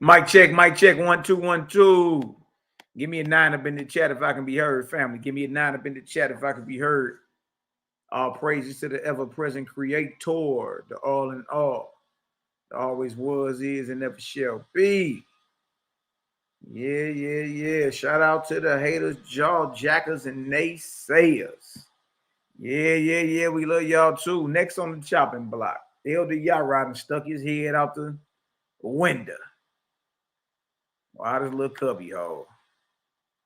Mic check, 1 2 1 2. Give me a 9 up in the chat if I can be heard, family. Give me a 9 up in the chat if I can be heard. All praises to the ever-present creator, the all in all. The always was, is, and never shall be. Yeah. Shout out to the haters, jaw jackers, and naysayers. Yeah. We love y'all too. Next on the chopping block, Elder Yarah stuck his head out the window. Wow, this little cubby hole.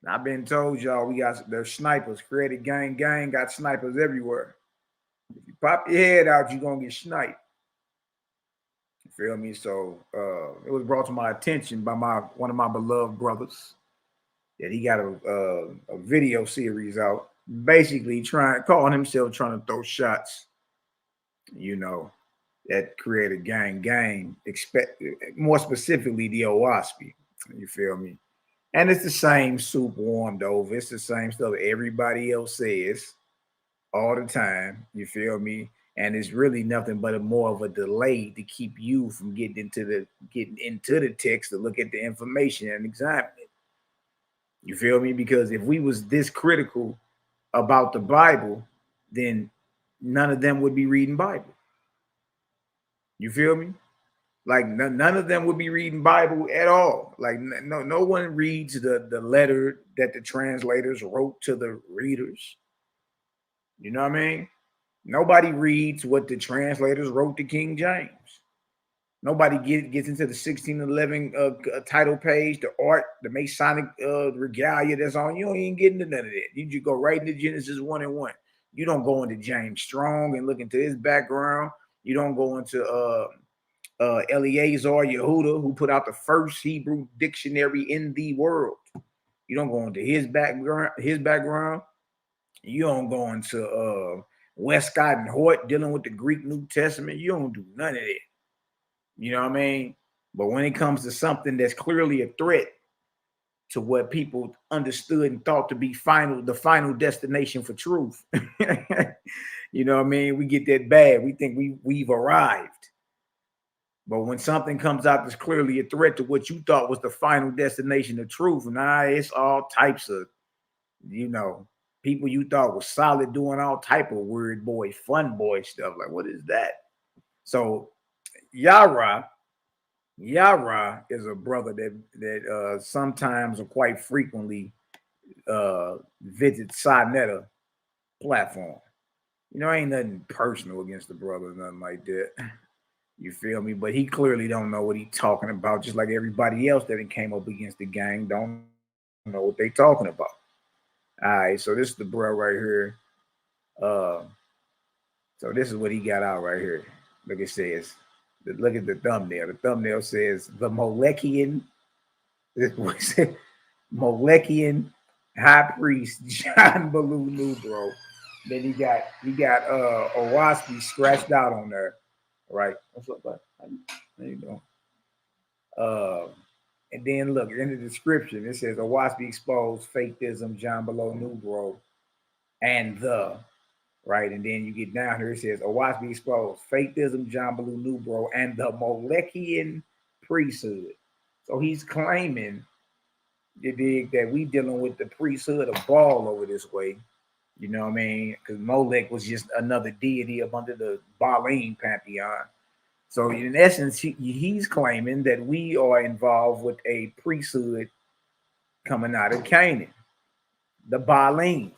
I've been told y'all we got there's snipers. Created gang, got snipers everywhere. If you pop your head out, you're gonna get sniped. You feel me? So it was brought to my attention by one of my beloved brothers that he got a video series out, basically calling himself trying to throw shots, you know, that created gang, more specifically the OWASP. You feel me? And it's the same soup warmed over. It's the same stuff everybody else says all the time. You feel me? And it's really nothing but more of a delay to keep you from getting into the text to look at the information and examine it. You feel me? Because if we was this critical about the Bible, then none of them would be reading Bible. You feel me? Like none of them would be reading Bible at all. Like no one reads the letter that the translators wrote to the readers. You know what I mean? Nobody reads what the translators wrote to King James. Nobody gets into the 1611 title page, the art, the Masonic regalia that's on. You don't even get into none of that. You just go right into Genesis 1 and 1. You don't go into James Strong and look into his background. You don't go into Eleazar Yehuda, who put out the first Hebrew dictionary in the world. You don't go into his background. You don't go into Westcott and Hort dealing with the Greek New Testament. You don't do none of that. You know what I mean? But when it comes to something that's clearly a threat to what people understood and thought to be the final destination for truth, you know what I mean? We get that bad. We think we've arrived. But when something comes out that's clearly a threat to what you thought was the final destination of truth, it's all types of, people you thought was solid doing all type of weird boy, fun boy stuff. Like, what is that? So Yarah is a brother that sometimes or quite frequently visits Sinetta platform. Ain't nothing personal against the brother, nothing like that. You feel me? But he clearly don't know what he's talking about, just like everybody else that came up against the gang don't know what they talking about. All right, so this is the bro right here. So this is what he got out right here. Look, it says, look at the thumbnail. The thumbnail says the Molekian high priest John Baloo Nubro. Then he got OWASP scratched out on there. Right. What's up, bud? How you doing? And then look in the description, it says OWASP exposed fakeism, John Below Nubro, and the right. And then you get down here, it says OWASP exposed fakeism, John Below Nubro, and the Molekian priesthood. So he's claiming that we dealing with the priesthood of Baal over this way. You know what I mean? Because Molech was just another deity up under the Baalim pantheon. So in essence, he's claiming that we are involved with a priesthood coming out of Canaan, the Baalim,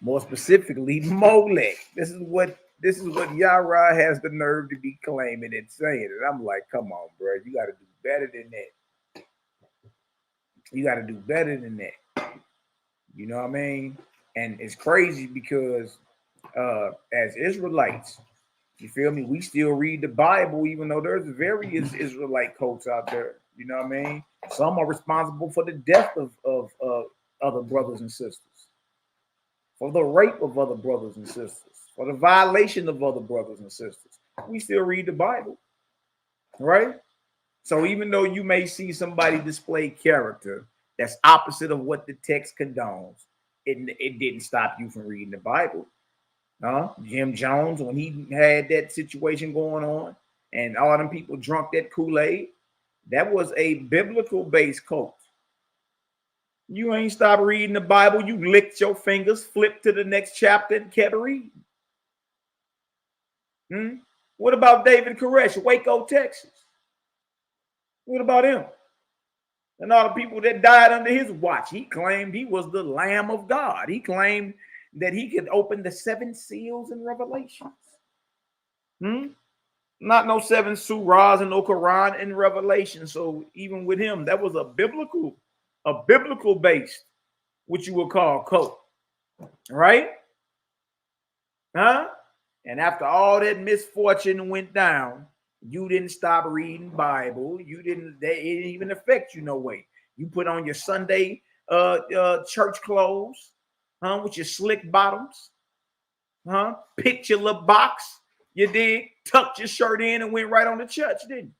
more specifically Molech. This is what Yarah has the nerve to be claiming and saying. And I'm like, come on, bro, you got to do better than that. You got to do better than that. You know what I mean? And it's crazy because as Israelites, you feel me? We still read the Bible, even though there's various Israelite cults out there. You know what I mean? Some are responsible for the death of other brothers and sisters, for the rape of other brothers and sisters, for the violation of other brothers and sisters. We still read the Bible, right? So even though you may see somebody display character that's opposite of what the text condones, it didn't stop you from reading the Bible. Jim Jones, when he had that situation going on and all them people drunk that Kool-Aid, That was a biblical-based cult. You ain't stopped reading the Bible. You licked your fingers, flipped to the next chapter, and kept reading. What about David Koresh, Waco, Texas? What about him? And all the people that died under his watch. He claimed he was the Lamb of God. He claimed that he could open the 7 seals in Revelations. Not no 7 surahs and no Quran in Revelation. So even with him, that was a biblical based, what you would call cult, right? And after all that misfortune went down, you didn't stop reading Bible. It didn't even affect you no way. You put on your Sunday church clothes, with your slick bottoms, picked your little box, you did, tucked your shirt in and went right on to church, didn't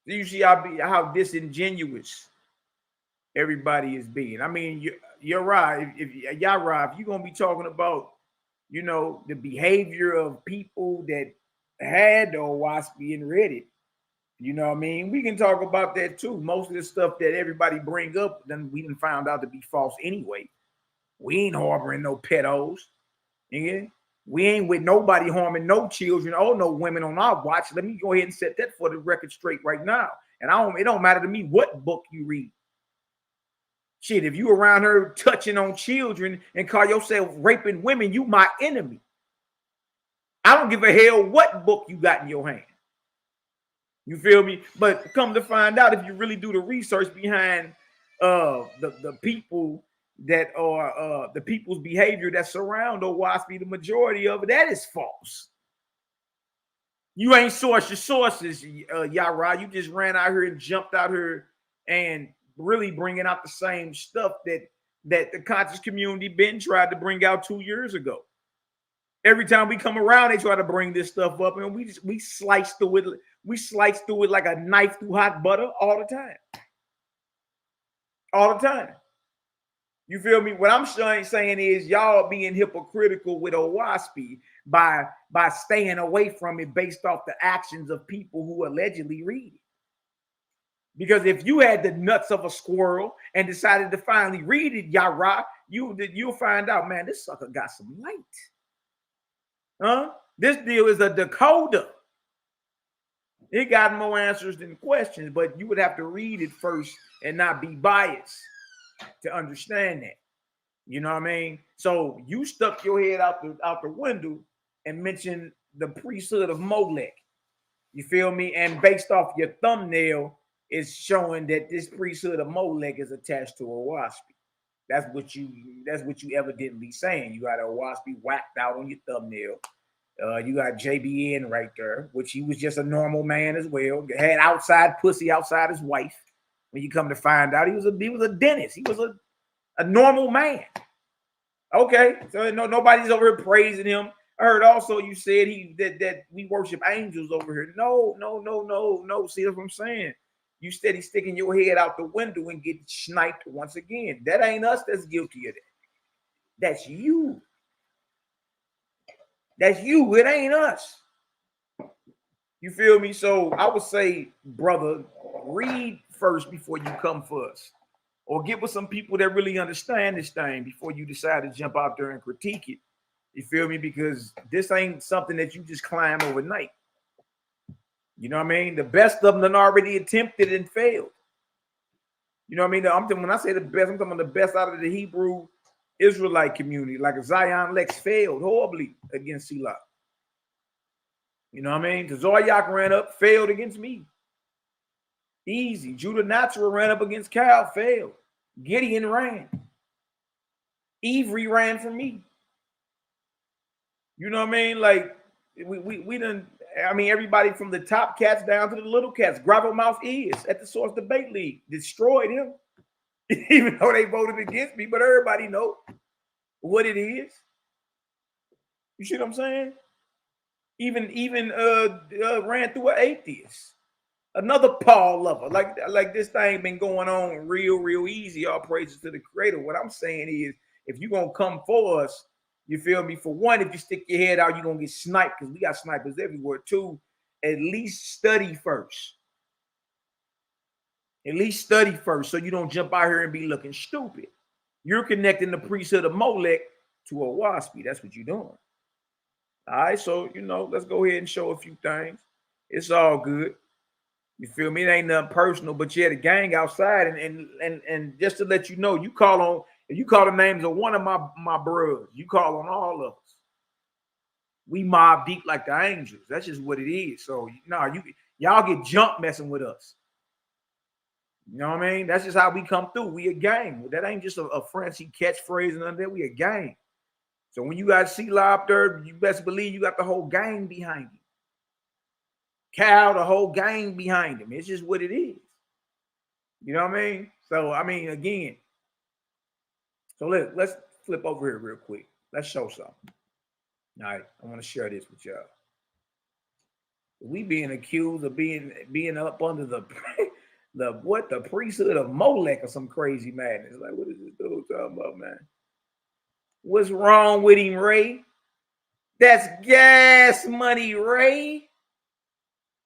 you? You see how disingenuous everybody is being. I mean, you're right. If Yarah, if you're gonna be talking about, the behavior of people that had the WASPI and read it, you know what I mean? We can talk about that too. Most of the stuff that everybody bring up, then we done found out to be false anyway. We ain't harboring no pedos. Yeah? We ain't with nobody harming no children or no women on our watch. Let me go ahead and set that for the record straight right now. And it don't matter to me what book you read. Shit, if you around her touching on children and call yourself raping women, you my enemy. I don't give a hell what book you got in your hand. You feel me? But come to find out, if you really do the research behind the people that are the people's behavior that surround WASPI, the majority of it, that is false. You ain't sourced your sources, Yarah. You just ran out here and jumped out here and really bringing out the same stuff that the conscious community been tried to bring out 2 years ago. Every time we come around, they try to bring this stuff up, and we slice through it. We slice through it like a knife through hot butter all the time. All the time. You feel me? What I'm saying is y'all being hypocritical with WASPI by staying away from it based off the actions of people who allegedly read it. Because if you had the nuts of a squirrel and decided to finally read it, Yarah, you'll find out, man, this sucker got some light. This deal is a decoder. It got more answers than questions, but you would have to read it first and not be biased to understand that. You know what I mean? So you stuck your head out the window and mentioned the priesthood of Molech. You feel me? And based off your thumbnail, it's showing that this priesthood of Molech is attached to WASPI. That's what you evidently saying. You got WASPI whacked out on your thumbnail. You got JBN right there, which he was just a normal man as well. Had outside pussy outside his wife. When you come to find out, he was a dentist. He was a normal man. Okay, so nobody's over here praising him. I heard also you said that we worship angels over here. No. See, that's what I'm saying. You steady sticking your head out the window and get sniped once again. That ain't us that's guilty of that. That's you. That's you. It ain't us. You feel me? So I would say, brother, read first before you come for us. Or get with some people that really understand this thing before you decide to jump out there and critique it. You feel me? Because this ain't something that you just climb overnight. You know what I mean? The best of them done already attempted and failed. You know what I mean? When I say the best, I'm talking about the best out of the Hebrew Israelite community. Like a Zion Lex failed horribly against Selah. You know what I mean? Zoyak ran up, failed against me. Easy. Judah Natural ran up against Cal, failed. Gideon ran. Avery ran for me. You know what I mean? Like, we done, I mean, everybody from the top cats down to the little cats. Gravelmouth is at the Source Debate League. Destroyed him. Even though they voted against me, but everybody know what it is. You see what I'm saying? Even ran through an atheist. Another Paul lover. Like this thing been going on real easy. All praises to the Creator. What I'm saying is, if you're going to come for us, you feel me? For one, if you stick your head out, you're going to get sniped because we got snipers everywhere too. at least study first. At least study first so you don't jump out here and be looking stupid. You're connecting the priesthood of Molech to a WASP. That's what you're doing. All right, so, let's go ahead and show a few things. It's all good. You feel me? It ain't nothing personal, but you had a gang outside, and just to let you know, if you call the names of one of my brothers, you call on all of us. We mob deep like the angels. That's just what it is. So, y'all get jumped messing with us. You know what I mean? That's just how we come through. We a gang. That ain't just a fancy catchphrase and nothing. We a gang. So when you got Sheila up there, you best believe you got the whole gang behind you. Cal, the whole gang behind him. It's just what it is. You know what I mean? So, again. So let's flip over here real quick. Let's show something. All right, I want to share this with y'all. We being accused of being up under the priesthood of Molech or some crazy madness. Like, what is this dude talking about, man? What's wrong with him, Ray? That's gas money, Ray.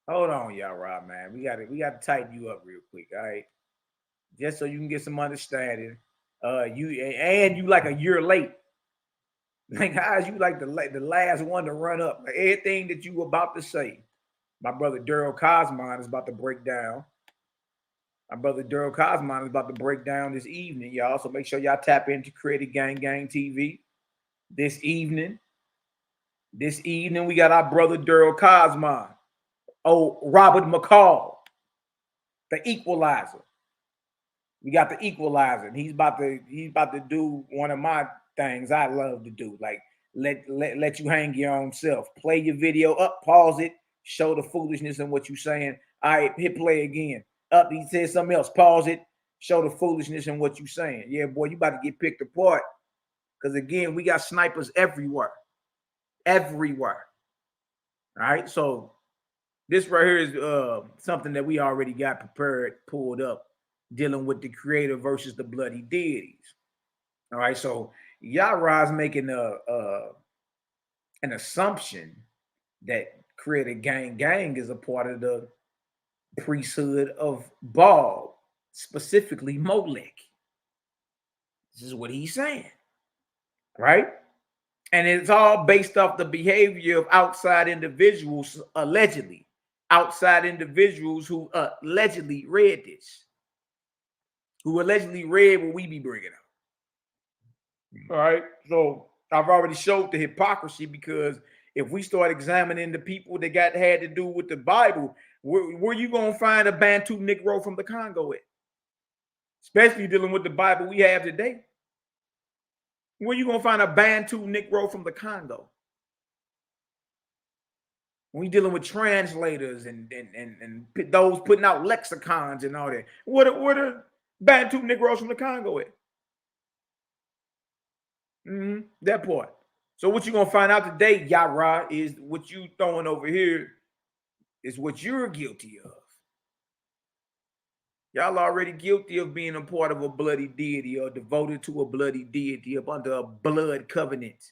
Hold on, Yarah, man. We gotta tighten you up real quick, all right? Just so you can get some understanding. You like a year late. Like, how is you like the last one to run up? Like, everything that you were about to say, my brother Daryl Cosmon is about to break down. My brother Daryl Cosmon is about to break down this evening, y'all. So make sure y'all tap into Creative Gang TV this evening. This evening, we got our brother Daryl Cosmon. Oh, Robert McCall, the Equalizer. We got the Equalizer. And he's about to do one of my things I love to do. Like let you hang your own self. Play your video up, pause it, show the foolishness in what you're saying. All right, hit play again. Up, he said something else. Pause it, show the foolishness in what you're saying. Yeah, boy, you about to get picked apart. Because again, we got snipers everywhere. Everywhere. All right, so this right here is something that we already got prepared, pulled up, dealing with the creator versus the bloody deities. All right, so Yarah's making an assumption that creator gang is a part of the priesthood of Baal, specifically Molech. This is what he's saying, right? And it's all based off the behavior of outside individuals, allegedly. Outside individuals who allegedly read this. Who allegedly read what we be bringing up. All right, so I've already showed the hypocrisy, because if we start examining the people that had to do with the Bible, where you going to find a Bantu Negro from the Congo at? Especially dealing with the Bible we have today. Where you going to find a Bantu Negro from the Congo? When we dealing with translators and those putting out lexicons and all that. What are Bantu Negroes from the Congo at? That part. So what you're going to find out today, Yarah, is what you throwing over here is what you're guilty of. Y'all already guilty of being a part of a bloody deity or devoted to a bloody deity up under a blood covenant.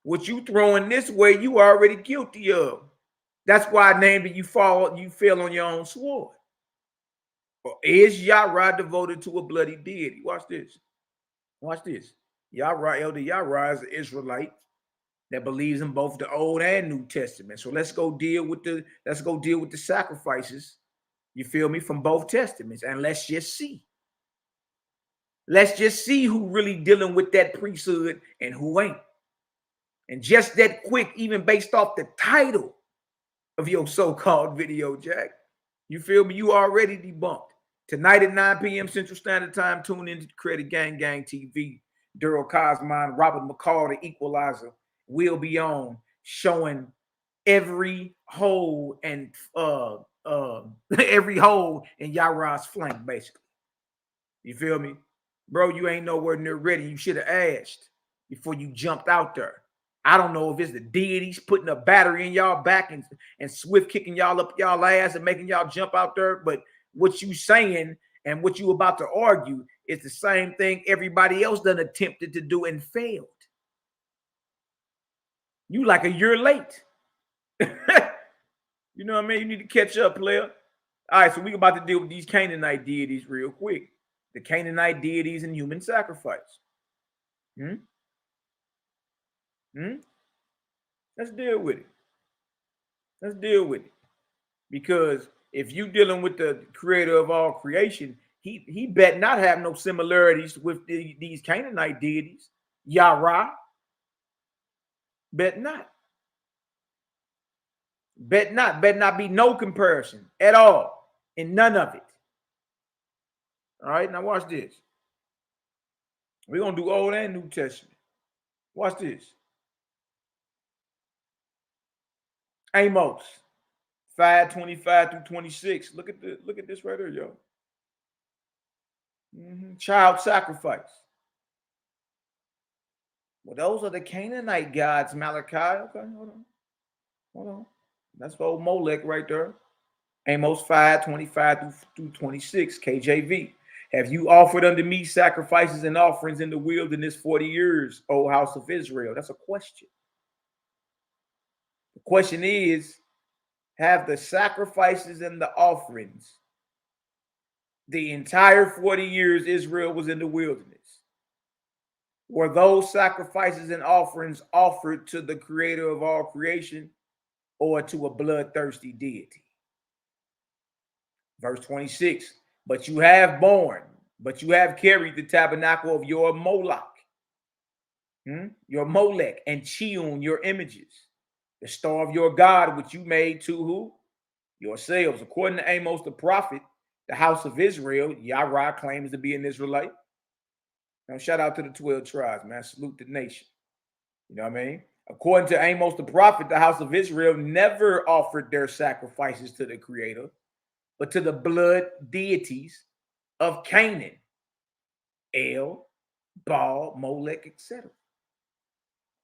What you throwing this way, you already guilty of. That's why I named it you fell on your own sword. Or is Yarah devoted to a bloody deity? Watch this. Watch this. Yarah, Elder Yarah, is an Israelite that believes in both the Old and New Testament. So let's go deal with the sacrifices, you feel me, from both testaments, and let's just see. Let's just see who really dealing with that priesthood and who ain't. And just that quick, even based off the title of your so-called video, Jack, you feel me? You already debunked. Tonight at 9 p.m. Central Standard Time, tune in to Credit Gang TV. Daryl Cosmon, Robert McCall, the Equalizer, will be on, showing every hole and every hole in Yarah's flank, basically. You feel me? Bro, you ain't nowhere near ready. You should have asked before you jumped out there. I don't know if it's the deities putting a battery in y'all back and swift kicking y'all up y'all ass and making y'all jump out there, but what you saying and what you about to argue is the same thing everybody else done attempted to do and failed. You like a year late. You know what I mean? You need to catch up, player. All right, so we about to deal with these Canaanite deities real quick. The Canaanite deities and human sacrifice. Let's deal with it. Let's deal with it. Because if you dealing with the creator of all creation, he bet not have no similarities with these Canaanite deities. Yarah. Bet not. Bet not. Bet not be no comparison at all. And none of it. All right, now watch this. We're going to do Old and New Testament. Watch this. Amos 5:25 through 26. Look at this right here, yo. Child sacrifice. Well, those are the Canaanite gods, Malaki. Okay, hold on. That's old Molech right there. Amos 5:25 through 26, KJV. Have you offered unto me sacrifices and offerings in the wilderness 40 years, O house of Israel? That's a question. The question is, have the sacrifices and the offerings, the entire 40 years Israel was in the wilderness, were those sacrifices and offerings offered to the creator of all creation or to a bloodthirsty deity? Verse 26, but you have carried the tabernacle of your Moloch, your Molech, and Chiun, your images, the star of your God, which you made to who? Yourselves. According to Amos the prophet, the house of Israel, Yarah claims to be an Israelite. Now, shout out to the 12 tribes, man. Salute the nation. You know what I mean? According to Amos the prophet, the house of Israel never offered their sacrifices to the creator, but to the blood deities of Canaan, El, Baal, Molech, etc.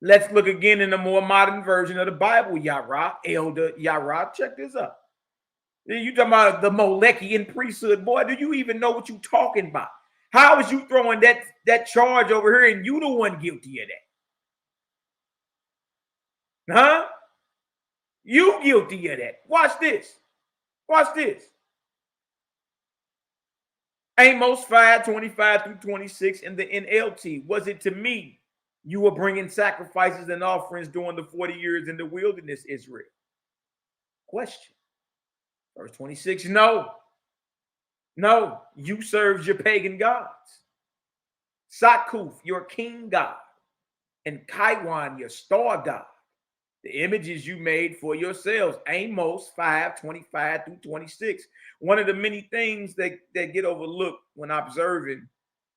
Let's look again in the more modern version of the Bible, Yarah, Elder Yarah. Check this out. You talking about the Molechian priesthood, boy? Do you even know what you talking about? How is you throwing that charge over here and you the one guilty of that? Huh? You guilty of that. Watch this. Watch this. Amos 5:25 through 26 in the NLT. Was it to me you were bringing sacrifices and offerings during the 40 years in the wilderness, Israel? Question. Verse 26, no. No, you served your pagan gods. Sakuth, your king god, and Kaiwan, your star god, the images you made for yourselves. Amos 5:25 through 26. One of the many things that get overlooked when observing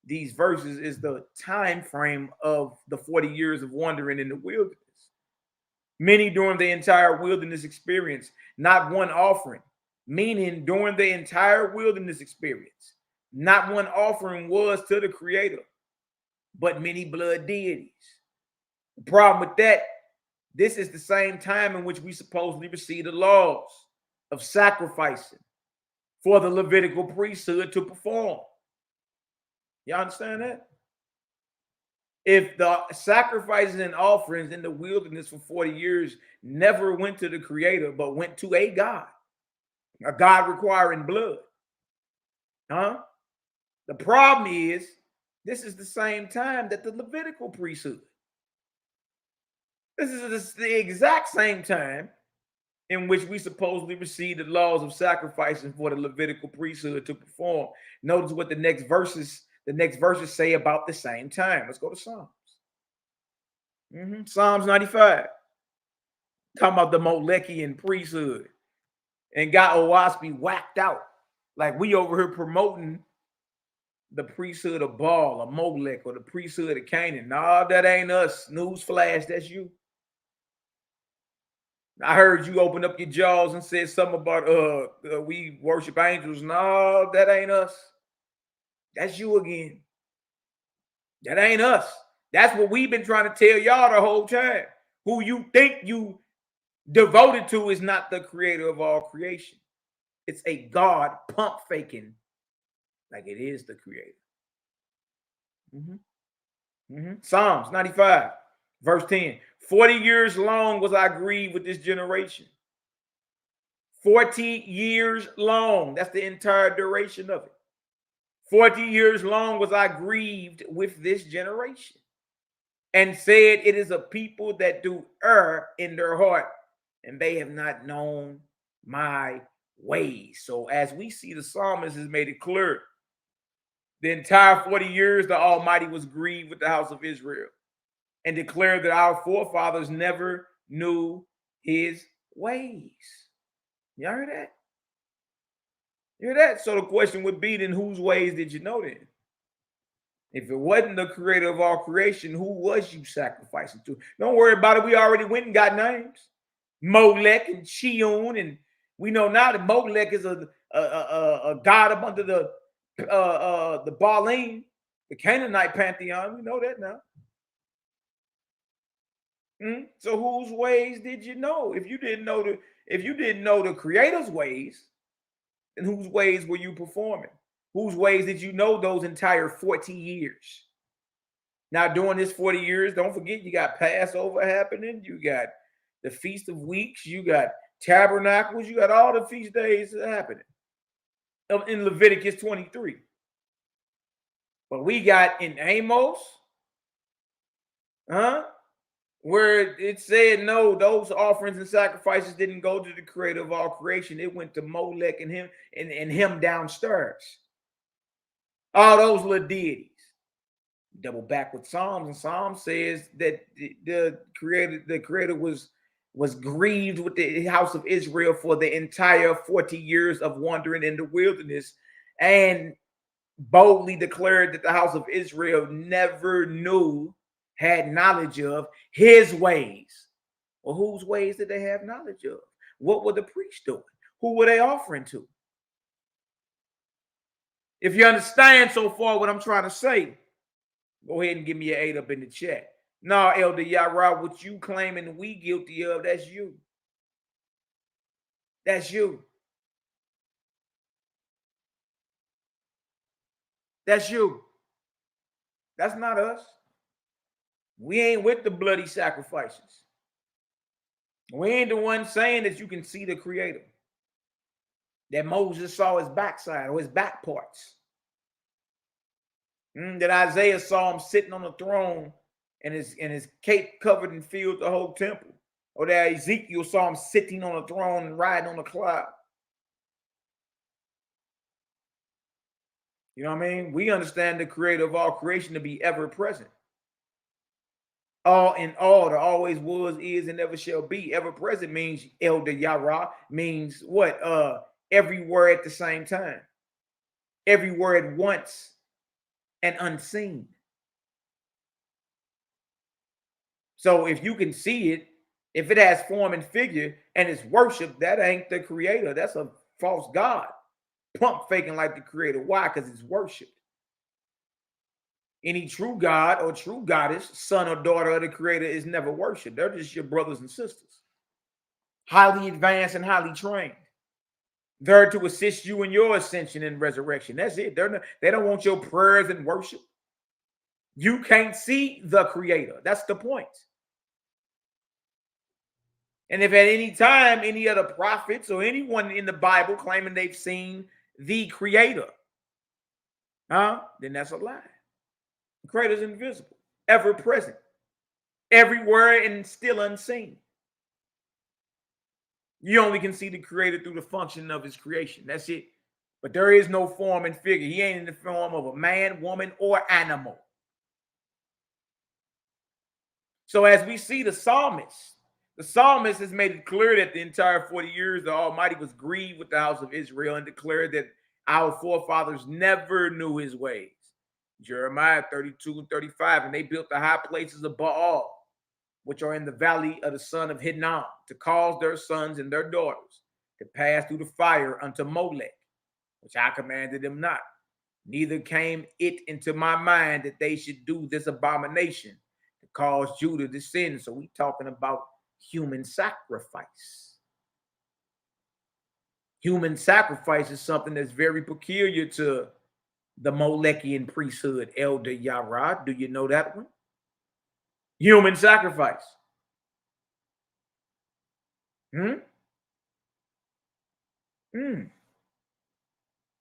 these verses is the time frame of the 40 years of wandering in the wilderness. Many during the entire wilderness experience, not one offering, meaning during the entire wilderness experience, not one offering was to the creator, but many blood deities. The problem with that, this is the same time in which we supposedly receive the laws of sacrificing for the Levitical priesthood to perform. You understand that? If the sacrifices and offerings in the wilderness for 40 years never went to the creator, but went to a God requiring blood, the problem is, this is the same time that the Levitical priesthood. This is the exact same time in which we supposedly receive the laws of sacrificing for the Levitical priesthood to perform. Notice what the next verses say about the same time. Let's go to Psalms. Psalms 95. Talking about the Molechian priesthood. And got Owaspi whacked out. Like we over here promoting the priesthood of Baal or Molech or the priesthood of Canaan. No, that ain't us. Newsflash, that's you. I heard you open up your jaws and said something about we worship angels. No, that ain't us. That's you again. That ain't us. That's what we've been trying to tell y'all the whole time. Who you think you devoted to is not the creator of all creation. It's a God pump faking like it is the creator. Psalms 95. Verse 10, 40 years long was I grieved with this generation. 40 years long. That's the entire duration of it. 40 years long was I grieved with this generation, and said, it is a people that do err in their heart, and they have not known my ways. So as we see, the psalmist has made it clear, the entire 40 years the Almighty was grieved with the house of Israel, and declared that our forefathers never knew his ways. Y'all heard that? You hear that? So the question would be, then whose ways did you know then? If it wasn't the creator of all creation, who was you sacrificing to? Don't worry about it. We already went and got names. Molech and Chion, and we know now that Molech is a god up under the Baalim, the Canaanite pantheon. We know that now. So whose ways did you know? If you didn't know the creator's ways, then whose ways were you performing? Whose ways did you know those entire 40 years? Now, during this 40 years, don't forget, you got Passover happening. You got the Feast of Weeks. You got Tabernacles. You got all the feast days happening in Leviticus 23. But we got in Amos, where it said, no, those offerings and sacrifices didn't go to the creator of all creation. It went to Molech and him downstairs. All those little deities. Double back with Psalms, and Psalm says that the creator was grieved with the house of Israel for the entire 40 years of wandering in the wilderness, and boldly declared that the house of Israel never had knowledge of his ways. Well, whose ways did they have knowledge of? What were the priests doing? Who were they offering to? If you understand so far what I'm trying to say, go ahead and give me an 8 up in the chat. No, Elder Yarah, what you claiming we guilty of, that's you. That's you. That's you. That's not us. We ain't with the bloody sacrifices. We ain't the one saying that you can see the creator, that Moses saw his backside or his back parts, that Isaiah saw him sitting on the throne and his cape covered and filled the whole temple, or that Ezekiel saw him sitting on the throne and riding on a cloud. You know what I mean? We understand the creator of all creation to be ever present. All in all, there always was, is, and never shall be. Ever present means, Elder Yarah, means what? Everywhere at the same time. Everywhere at once and unseen. So if you can see it, if it has form and figure and it's worship, that ain't the creator. That's a false god. Pump faking like the creator. Why? Because it's worship. Any true God or true goddess, son or daughter of the creator, is never worshipped. They're just your brothers and sisters. Highly advanced and highly trained. There to assist you in your ascension and resurrection. That's it. They don't want your prayers and worship. You can't see the creator. That's the point. And if at any time any other prophets or anyone in the Bible claiming they've seen the creator, then that's a lie. The creator is invisible, ever present, everywhere and still unseen. You only can see the creator through the function of his creation. That's it. But there is no form and figure. He ain't in the form of a man, woman, or animal. So as we see the psalmist has made it clear that the entire 40 years the Almighty was grieved with the house of Israel and declared that our forefathers never knew his ways. Jeremiah 32 and 35, and they built the high places of Baal, which are in the valley of the son of Hinnom, to cause their sons and their daughters to pass through the fire unto Molech, which I commanded them not. Neither came it into my mind that they should do this abomination to cause Judah to sin. So we talking about human sacrifice. Human sacrifice is something that's very peculiar to the Molechian priesthood. Elder Yarah, do you know that one? Human sacrifice. Hmm? Mm.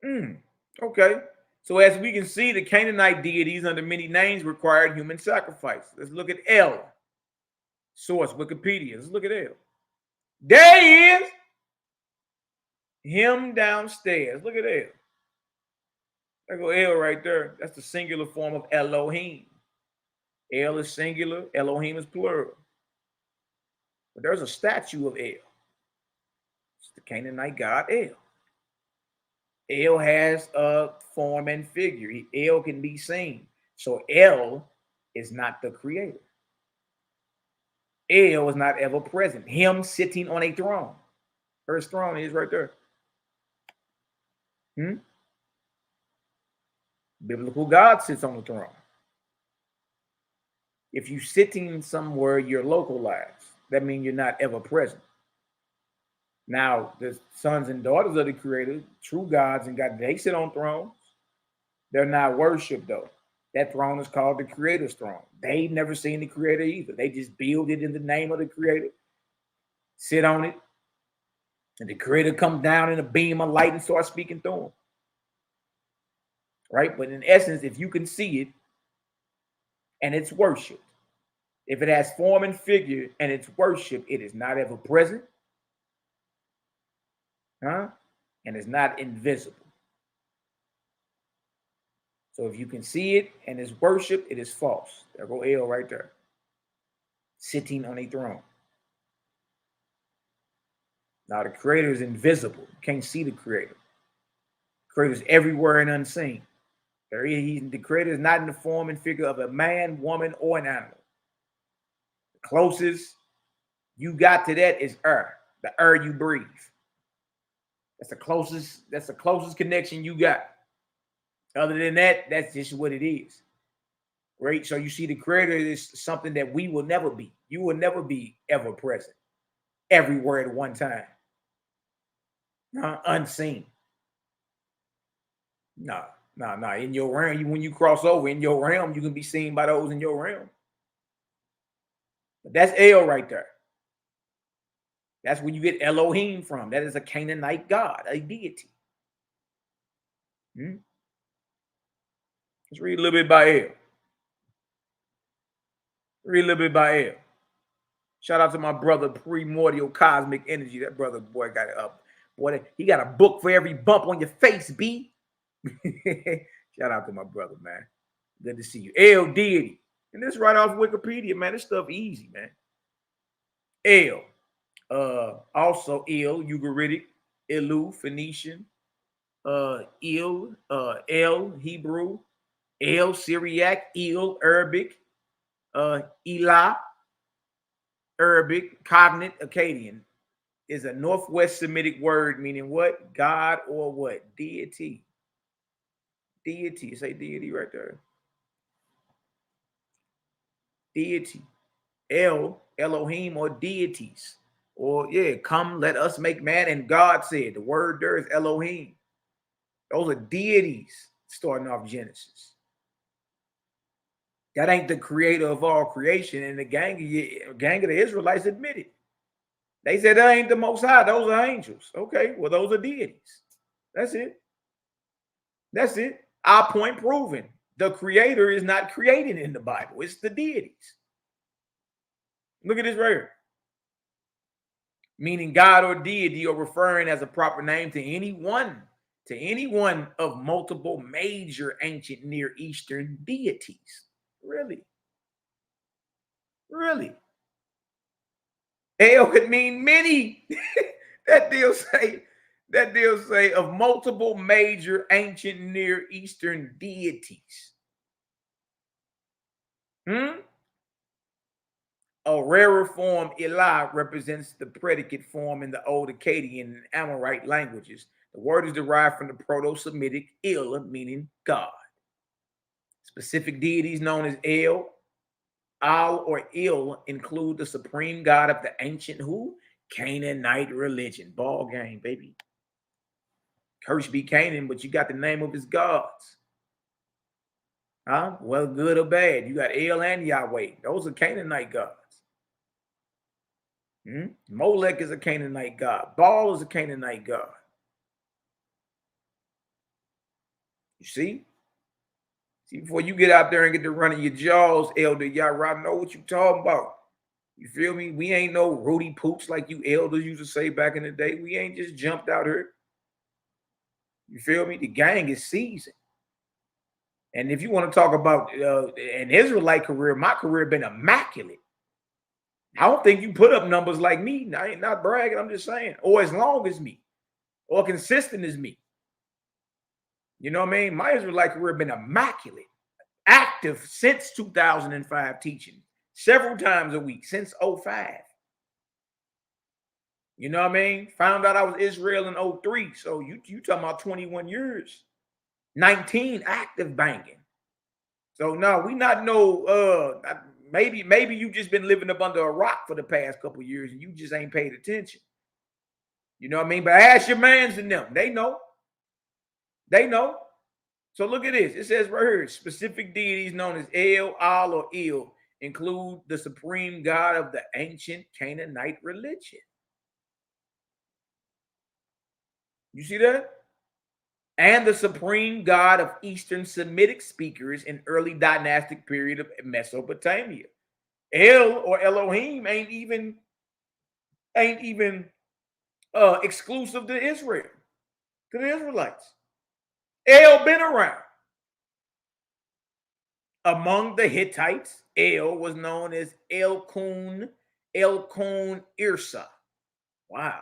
Mm. Okay. So as we can see, the Canaanite deities under many names required human sacrifice. Let's look at El. Source, Wikipedia. Let's look at El. There he is. Him downstairs. Look at El. There go El right there. That's the singular form of Elohim. El is singular. Elohim is plural. But there's a statue of El. It's the Canaanite god El. El has a form and figure. El can be seen. So El is not the creator. El is not ever present. Him sitting on a throne. His throne is right there. Biblical God sits on the throne. If you're sitting somewhere, you're localized. That means you're not ever present. Now, the sons and daughters of the Creator, true gods and God, they sit on thrones. They're not worshipped, though. That throne is called the Creator's throne. They've never seen the Creator either. They just build it in the name of the Creator, sit on it, and the Creator comes down in a beam of light and starts speaking through them. Right? But in essence, if you can see it and it's worship, if it has form and figure and it's worship, it is not ever present. And it's not invisible. So if you can see it and it's worship, it is false. There go El right there. Sitting on a throne. Now the Creator is invisible. You can't see the Creator. The Creator is everywhere and unseen. The Creator is not in the form and figure of a man, woman, or an animal. The closest you got to that is the air you breathe. That's the closest connection you got. Other than that, that's just what it is. Right? So you see, the Creator is something that we will never be. You will never be ever present, everywhere at one time. Unseen. No. In your realm, when you cross over in your realm, you can be seen by those in your realm. But that's El right there. That's where you get Elohim from. That is a Canaanite god, a deity. Let's read a little bit by El. Shout out to my brother, Primordial Cosmic Energy. That brother, boy, got it up. Boy, he got a book for every bump on your face, B. Shout out to my brother, man. Good to see you. El deity. And this right off Wikipedia, man. This stuff easy, man. El. Also El, Ugaritic, Elu, Phoenician, El, Hebrew, El, Syriac, El, Arabic, Elah, Arabic, Cognate, Akkadian, is a Northwest Semitic word meaning what? God or what? Deity. Deity. Say deity right there. Deity. El, Elohim, or deities. Or come, let us make man. And God said, the word there is Elohim. Those are deities starting off Genesis. That ain't the creator of all creation. And the gang of the Israelites admitted. They said that ain't the Most High. Those are angels. Okay, well, those are deities. That's it. Our point proven. The creator is not created in the Bible. It's the deities. Look at this right here. Meaning God or deity, or referring as a proper name to any one of multiple major ancient Near Eastern deities. Really? El could mean many. that deal say of multiple major ancient Near Eastern deities. A rarer form, Elah, represents the predicate form in the Old Akkadian and Amorite languages. The word is derived from the Proto-Semitic Il, meaning God. Specific deities known as El, Al, or Il include the supreme god of the ancient Canaanite religion. Ball game, baby. Curse be Canaan, but you got the name of his gods. Huh? Well, good or bad. You got El and Yahweh. Those are Canaanite gods. Molech is a Canaanite god. Baal is a Canaanite god. You see? See, before you get out there and get to running your jaws, Elder Yarah, know what you talking about. You feel me? We ain't no Rudy Poops like you elders used to say back in the day. We ain't just jumped out here. You feel me? The gang is seasoned. And if you want to talk about an Israelite career, my career been immaculate. I don't think you put up numbers like me. I ain't not bragging. I'm just saying. Or as long as me. Or consistent as me. You know what I mean? My Israelite career been immaculate. Active since 2005 teaching. Several times a week since 05. You know what I mean? Found out I was Israel in 03. So you talking about 21 years. 19 active banging. So no, we not no maybe you just been living up under a rock for the past couple of years and you just ain't paid attention. You know what I mean? But ask your mans and them. They know. They know. So look at this. It says right here, specific deities known as El, Al, or Il include the supreme god of the ancient Canaanite religion. You see that? And the supreme god of Eastern Semitic speakers in early dynastic period of Mesopotamia. El or Elohim ain't even exclusive to Israel, to the Israelites. El been around. Among the Hittites, El was known as Elkun Irsa. Wow.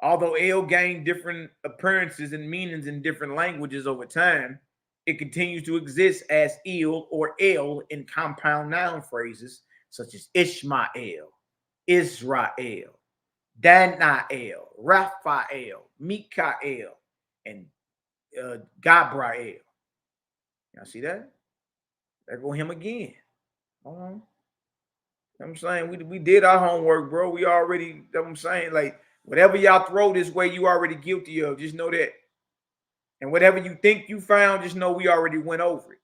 Although El gained different appearances and meanings in different languages over time, it continues to exist as Il or El in compound noun phrases such as Ishmael, Israel, Danael, Raphael, Mikael, and Gabriel. Y'all see that? There go him again. Hold on. I'm saying we did our homework, bro. We already, you know what I'm saying, like whatever y'all throw this way, you already guilty of. Just know that. And whatever you think you found, just know we already went over it.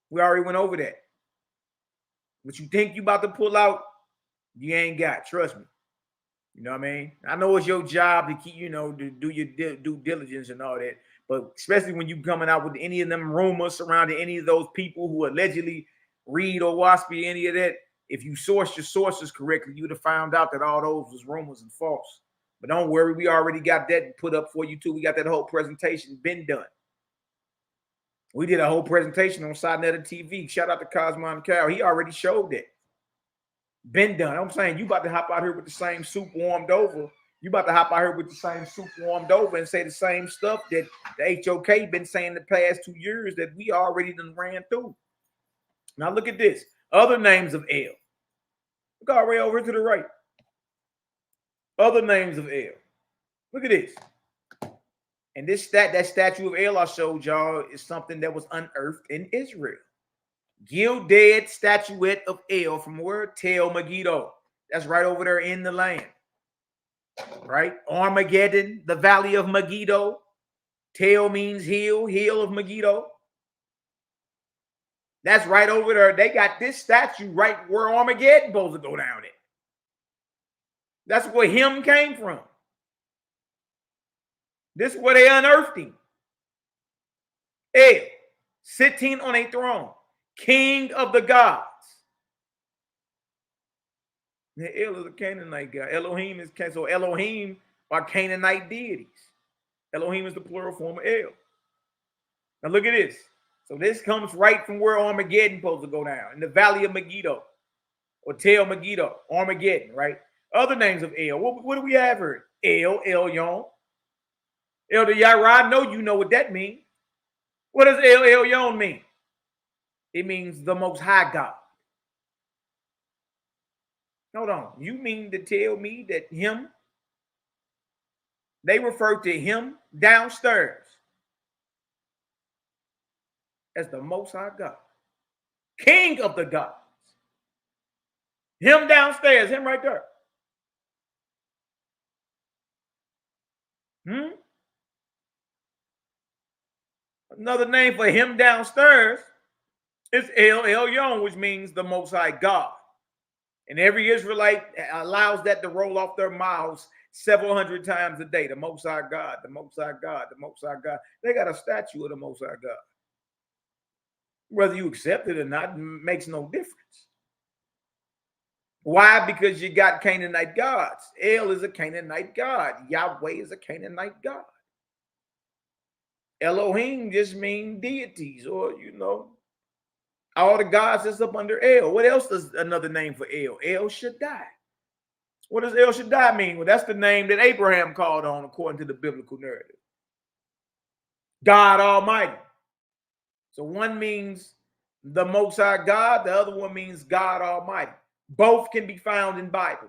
We already went over that. What you think you about to pull out, you ain't got. Trust me. You know what I mean? I know it's your job to keep, to do your due diligence and all that. But especially when you coming out with any of them rumors surrounding any of those people who allegedly read or watch any of that, if you source your sources correctly, you would have found out that all those was rumors and false. But don't worry, we already got that put up for you too. We got that whole presentation been done. We did a whole presentation on Sidenetter TV. Shout out to Cosmo and Cal. He already showed that. Been done. I'm saying you about to hop out here with the same soup warmed over. You about to hop out here with the same soup warmed over and say the same stuff that the HOK been saying the past 2 years that we already done ran through. Now look at this. Other names of El. Look all the way over to the right. Other names of El. Look at this. And that statue of El I showed y'all is something that was unearthed in Israel. Gilded statuette of El from where? Tel Megiddo. That's right over there in the land. Right? Armageddon, the valley of Megiddo. Tel means hill of Megiddo. That's right over there. They got this statue right where Armageddon supposed to go down at. That's where him came from. This is where they unearthed him. El, sitting on a throne, king of the gods. El is a Canaanite god. Elohim is so Elohim are Canaanite deities. Elohim is the plural form of El. Now look at this. So this comes right from where Armageddon supposed to go down, in the valley of Megiddo, or Tel Megiddo, Armageddon, right? Other names of El. What do we have here? El, Elyon. Elder Yarah, I know you know what that means. What does El Elyon mean? It means the Most High God. Hold on. You mean to tell me that him, they refer to him downstairs as the Most High God, King of the gods. Him downstairs, him right there. Another name for him downstairs It's El Elyon, which means the Most High God. And every Israelite allows that to roll off their mouths several hundred times a day. The Most High God, the Most High God, the Most High God. They got a statue of the Most High God. Whether you accept it or not makes no difference. Why? Because you got Canaanite gods. El is a Canaanite god. Yahweh is a Canaanite god. Elohim just means deities, or all the gods that's up under El. What else is another name for El? El Shaddai. What does El Shaddai mean? Well, that's the name that Abraham called on according to the biblical narrative. God Almighty. So one means the Most High God, the other one means God Almighty. Both can be found in Bible.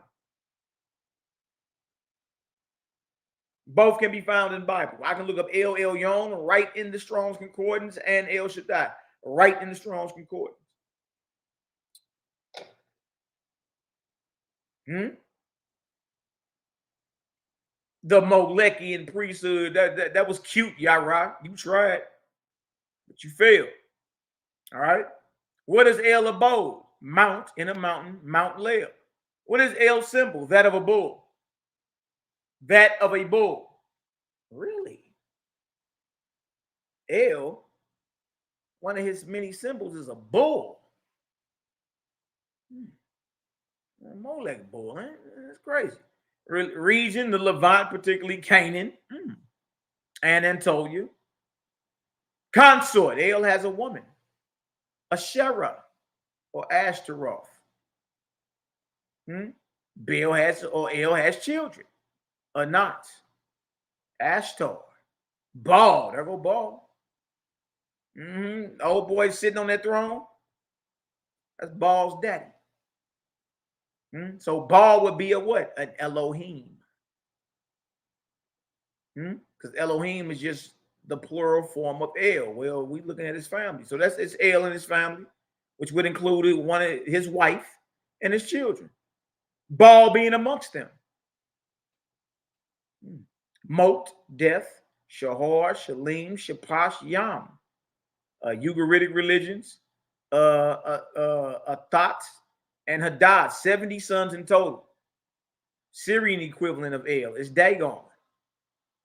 Both can be found in Bible. I can look up El Elyon right in the Strong's Concordance and El Shaddai right in the Strong's Concordance. The Malakian priesthood, that was cute, Yarah. You tried, but you failed. All right. What is El abode? Mount in a mountain, Mount Leah. What is El symbol? That of a bull. That of a bull. Really? El, one of his many symbols is a bull. Molech bull, eh? That's crazy. Region, the Levant, particularly Canaan, and Anatolia. Consort, El has a woman. Asherah or Ashtaroth. El has children. Anat, Ashtar, Baal. There go Baal. Old boy sitting on that throne. That's Baal's daddy. So Baal would be a what? An Elohim. Because Elohim is just the plural form of El. Well, we're looking at his family. So it's El and his family, which would include one of his wife and his children. Baal being amongst them. Mot, death. Shahar, Shalim, Shapash, Yam. Ugaritic religions. Athat, and Hadad, 70 sons in total. Syrian equivalent of El is Dagon.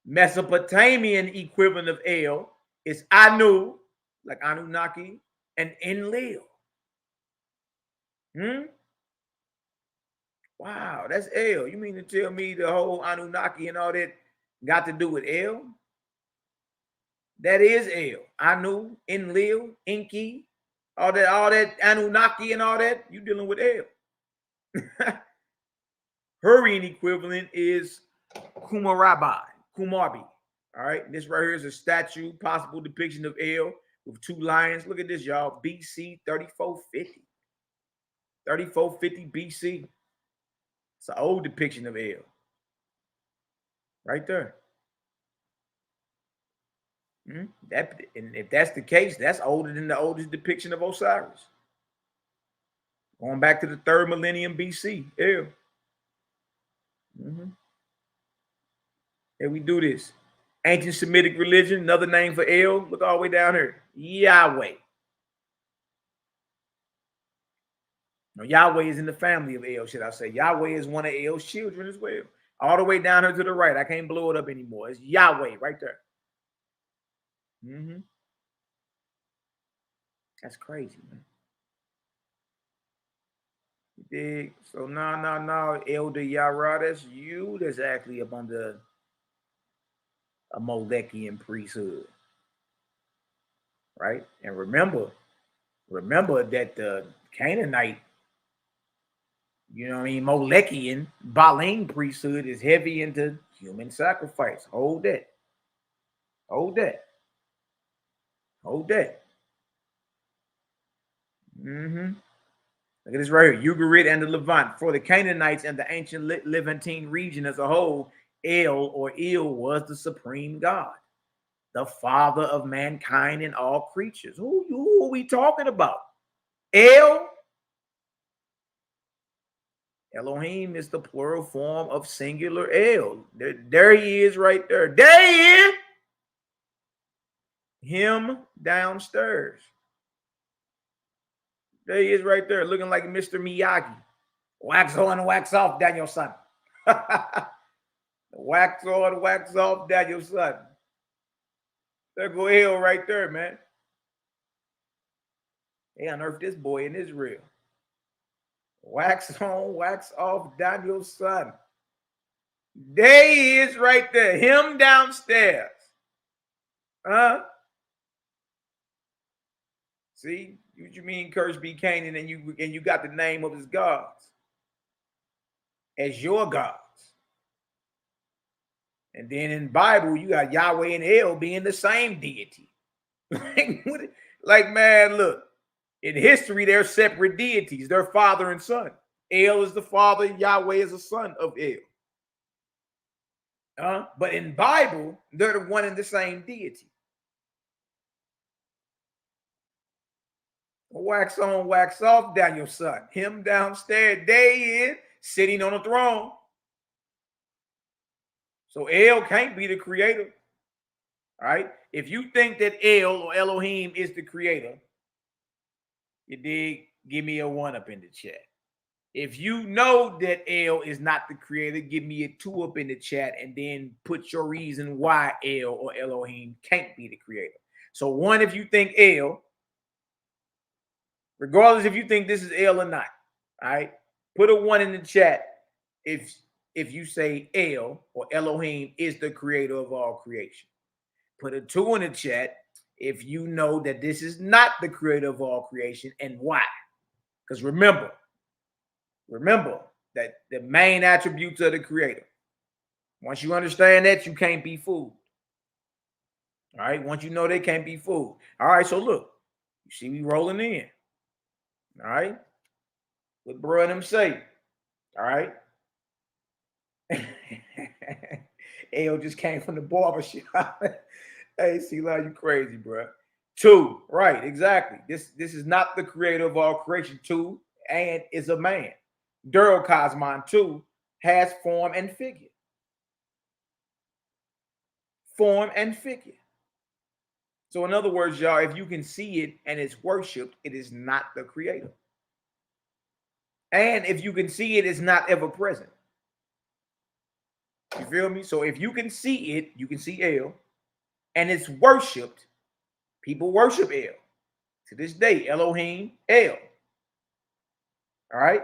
Mesopotamian equivalent of El is Anu, like Anunnaki, and Enlil. Wow, that's El. You mean to tell me the whole Anunnaki and all that got to do with El? That is El. Anu, Enlil, Enki, all that Anunnaki and all that, you dealing with El. Hurrian equivalent is Kumarbi. All right, this right here is a statue, possible depiction of El with two lions. Look at this, y'all. BC 3450. 3450 BC. It's an old depiction of El. Right there. And if that's the case, that's older than the oldest depiction of Osiris. Going back to the 3rd millennium BC. El. Here we do this. Ancient Semitic religion, another name for El. Look all the way down here. Yahweh. Now, Yahweh is in the family of El, should I say. Yahweh is one of El's children as well. All the way down here to the right. I can't blow it up anymore. It's Yahweh right there. That's crazy, man. You dig? So no, Elder Yarah, that's you that's actually up under a Malakian priesthood. Right? And remember that the Canaanite, Malakian, Baalim priesthood is heavy into human sacrifice. Hold that. Look at this right here. Ugarit and the Levant. For the Canaanites and the ancient Levantine region as a whole, El or Il was the supreme God, the father of mankind and all creatures. Who are we talking about? El? Elohim is the plural form of singular El. There he is right there. There he is. Him downstairs. There he is right there, looking like Mr. Miyagi. Wax on, wax off, Daniel's son. Wax on, wax off, Daniel's son. There go El right there, man. They unearthed this boy in Israel. Wax on, wax off, Daniel's son. There he is right there, him downstairs. See, what you mean, curse be Canaan, and you got the name of his gods as your gods. And then in Bible, you got Yahweh and El being the same deity. Like, man, look, in history, they're separate deities. They're father and son. El is the father, Yahweh is the son of El. But in Bible, they're the one and the same deity. Wax on, wax off, Daniel's son. Him downstairs, there he is, sitting on a throne. So El can't be the creator. All right. If you think that El or Elohim is the creator, you dig? Give me a 1 up in the chat. If you know that El is not the creator, give me a 2 up in the chat and then put your reason why El or Elohim can't be the creator. So 1 if you think El, regardless if you think this is El or not. All right. Put a 1 in the chat if you say El or Elohim is the creator of all creation. Put a 2 in the chat if you know that this is not the creator of all creation and why. Because remember that the main attributes of the creator. Once you understand that, you can't be fooled. All right. Once you know they can't be fooled. All right. So look, you see me rolling in. All right. What bro and them say. All right. Ayo just came from the barbershop. Hey, C-Line, you crazy, bro. 2, right, exactly. This is not the creator of all creation. 2, and is a man. Dural Cosmon 2 has form and figure. Form and figure. So in other words, y'all, if you can see it and it's worshipped, it is not the creator. And if you can see it, it's not ever present. You feel me? So if you can see it, you can see El, and it's worshipped. People worship El. To this day, Elohim, El. All right?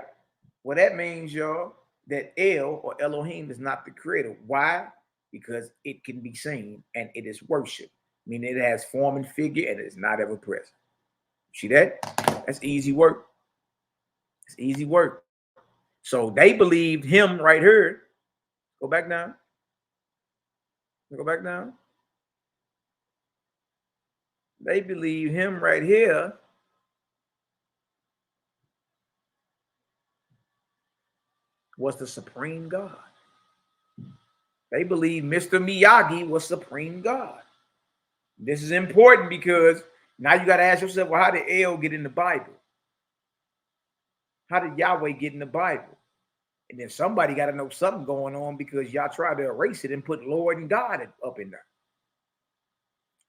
Well, that means, y'all, that El or Elohim is not the creator. Why? Because it can be seen and it is worshipped. Meaning it has form and figure and it is not ever present. See that? That's easy work. It's easy work. So they believed him right here. Go back down. Go back down. They believe him right here was the supreme God. They believe Mr. Miyagi was supreme God. This is important because now you got to ask yourself, well, how did El get in the Bible? How did Yahweh get in the Bible? And then somebody got to know something going on because y'all tried to erase it and put Lord and God up in there.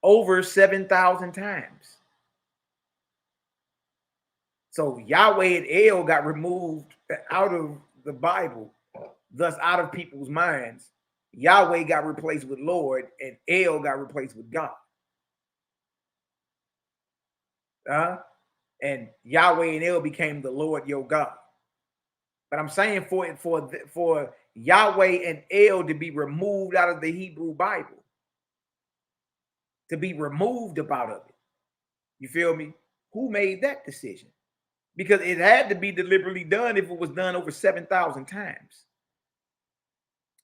Over 7,000 times. So Yahweh and El got removed out of the Bible, thus out of people's minds. Yahweh got replaced with Lord and El got replaced with God. And Yahweh and El became the Lord your God. But I'm saying for Yahweh and El to be removed out of the Hebrew Bible, to be removed out of it, you feel me? Who made that decision? Because it had to be deliberately done if it was done over 7,000 times.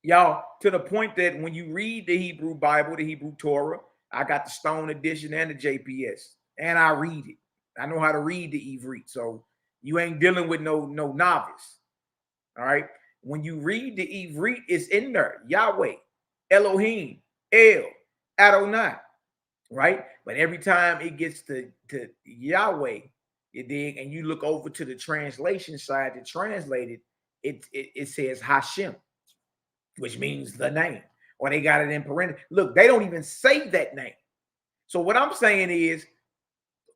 Y'all, to the point that when you read the Hebrew Bible, the Hebrew Torah, I got the Stone Edition and the JPS, and I read it. I know how to read the Ivrit, so you ain't dealing with no novice. All right. When you read the Ivrit, it's in there. Yahweh, Elohim, El, Adonai. Right. But every time it gets to Yahweh, you dig, and you look over to the translation side to translate it, it says Hashem, which means the name, or they got it in parentheses. Look, they don't even say that name. So what I'm saying is,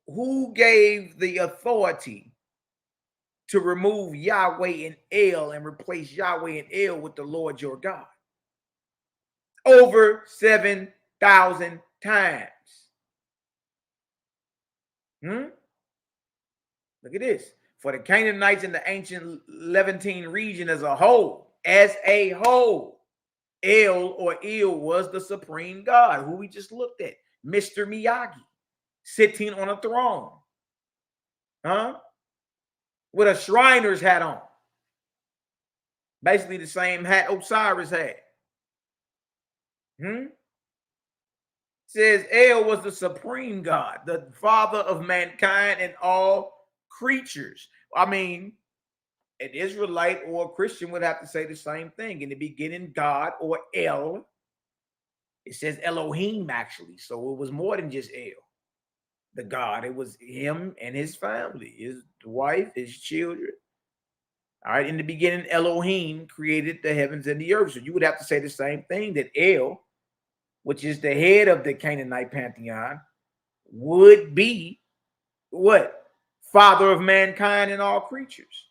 who gave the authority to remove Yahweh and El and replace Yahweh and El with the Lord your God. Over 7,000 times. Look at this. For the Canaanites in the ancient Levantine region as a whole, El or Il was the supreme God, who we just looked at. Mr. Miyagi, sitting on a throne. With a Shriner's hat on. Basically the same hat Osiris had. Says El was the supreme God, the father of mankind and all creatures. I mean, an Israelite or a Christian would have to say the same thing. In the beginning, God or El. It says Elohim, actually. So it was more than just El, the God. It was him and his family, his wife, his children. All right. In the beginning, Elohim created the heavens and the earth. So you would have to say the same thing, that El, which is the head of the Canaanite pantheon, would be what? Father of mankind and all creatures.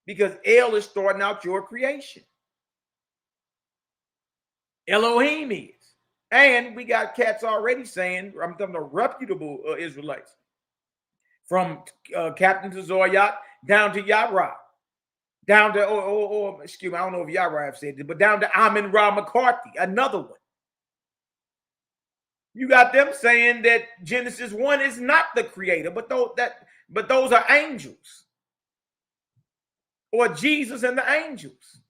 Because El is starting out your creation. Elohim is. And we got cats already saying, I'm talking about reputable Israelites, from Captain to Zoyat down to Yarah, down to, excuse me, I don't know if Yarah have said it, but down to Amin Ra McCarthy, another one. You got them saying that Genesis 1 is not the creator, but those are angels. Or Jesus and the angels.